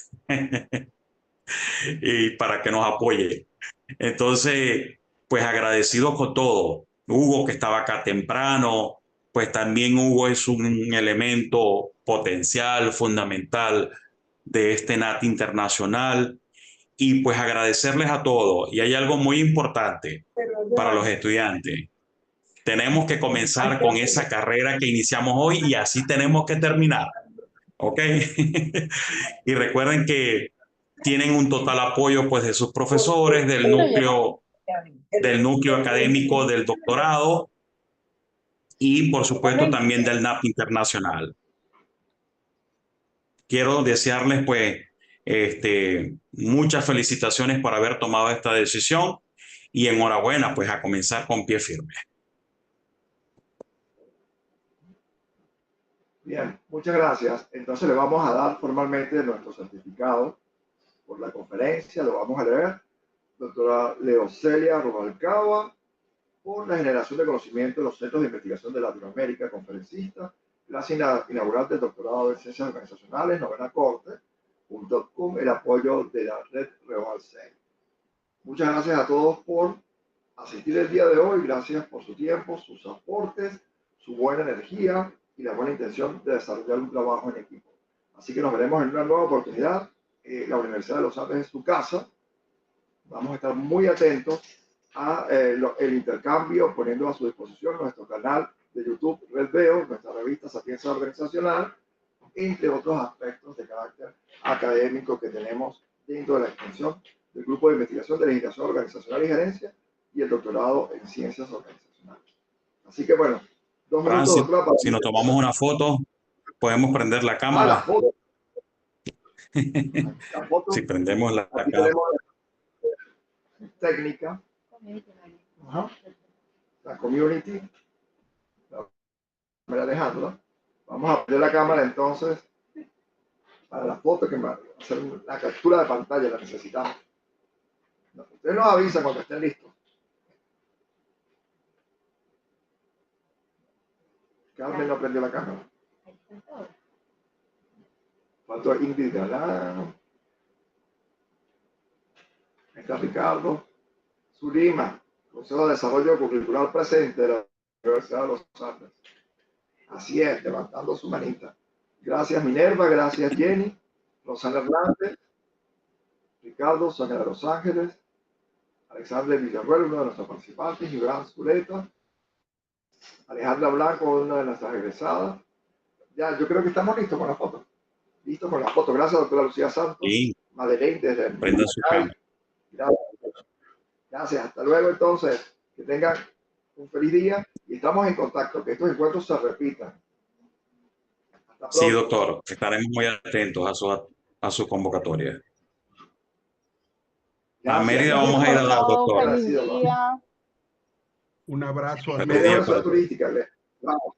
Speaker 4: y para que nos apoye. Entonces, pues agradecido con todo. Hugo, que estaba acá temprano, pues también Hugo es un elemento potencial, fundamental de este NAT internacional. Y pues agradecerles a todos. Y hay algo muy importante para los estudiantes. Tenemos que comenzar con esa carrera que iniciamos hoy y así tenemos que terminar. ¿Ok? Y recuerden que tienen un total apoyo pues de sus profesores, del núcleo académico del doctorado y por supuesto también del NAP internacional. Quiero desearles pues muchas felicitaciones por haber tomado esta decisión y enhorabuena pues a comenzar con pie firme.
Speaker 2: Bien, muchas gracias. Entonces le vamos a dar formalmente nuestro certificado por la conferencia, lo vamos a leer. Doctora Leocelia Rubalcaba, por la generación de conocimiento de los centros de investigación de Latinoamérica, conferencista, clase inaugural del doctorado en ciencias organizacionales, novena corte, junto con el apoyo de la red Reval 6. Muchas gracias a todos por asistir el día de hoy, gracias por su tiempo, sus aportes, su buena energía y la buena intención de desarrollar un trabajo en equipo. Así que nos veremos en una nueva oportunidad. La Universidad de los Andes es su casa. Vamos a estar muy atentos a el intercambio, poniendo a su disposición nuestro canal de YouTube Red Veo, nuestra revista Sapiencia Organizacional, entre otros aspectos de carácter académico que tenemos dentro de la extensión del grupo de investigación de legislación organizacional y gerencia y el doctorado en ciencias organizacionales. Así que bueno, 2 minutos.
Speaker 4: Si nos tomamos una foto, podemos prender la cámara.
Speaker 2: La foto. La foto.
Speaker 4: Si prendemos la
Speaker 2: Aquí
Speaker 4: cámara.
Speaker 2: tenemos técnica. La community. Alejandra. Vamos a prender la cámara entonces para la foto que va a hacer la captura de pantalla, la necesitamos. Ustedes nos avisan cuando estén listos. Carmen no prendió la cámara. Faltó Ingrid Galán. Está Ricardo. Zulima, Consejo de Desarrollo Curricular presente de la Universidad de los Andes. Así es, levantando su manita. Gracias Minerva, gracias Jenny, Rosana Hernández, Ricardo, Sonia de Los Ángeles, Alexandre Villarruel, uno de nuestros participantes, Gibran Zuleta, Alejandra Blanco, una de nuestras egresadas. Ya, yo creo que estamos listos con la foto. Listo con la foto. Gracias, doctora Lucía Santos.
Speaker 4: Sí.
Speaker 2: Madeleine, desde
Speaker 4: Prenda su cámara.
Speaker 2: Gracias. Hasta luego, entonces. Que tengan un feliz día y estamos en contacto. Que estos encuentros se repitan. Hasta pronto.
Speaker 4: Sí, doctor. Estaremos muy atentos a su convocatoria.
Speaker 2: Gracias.
Speaker 4: A Mérida vamos a ir a dar, doctor.
Speaker 11: Feliz día.
Speaker 5: Un abrazo a
Speaker 2: Media
Speaker 5: todos.
Speaker 2: hora turística. Vamos.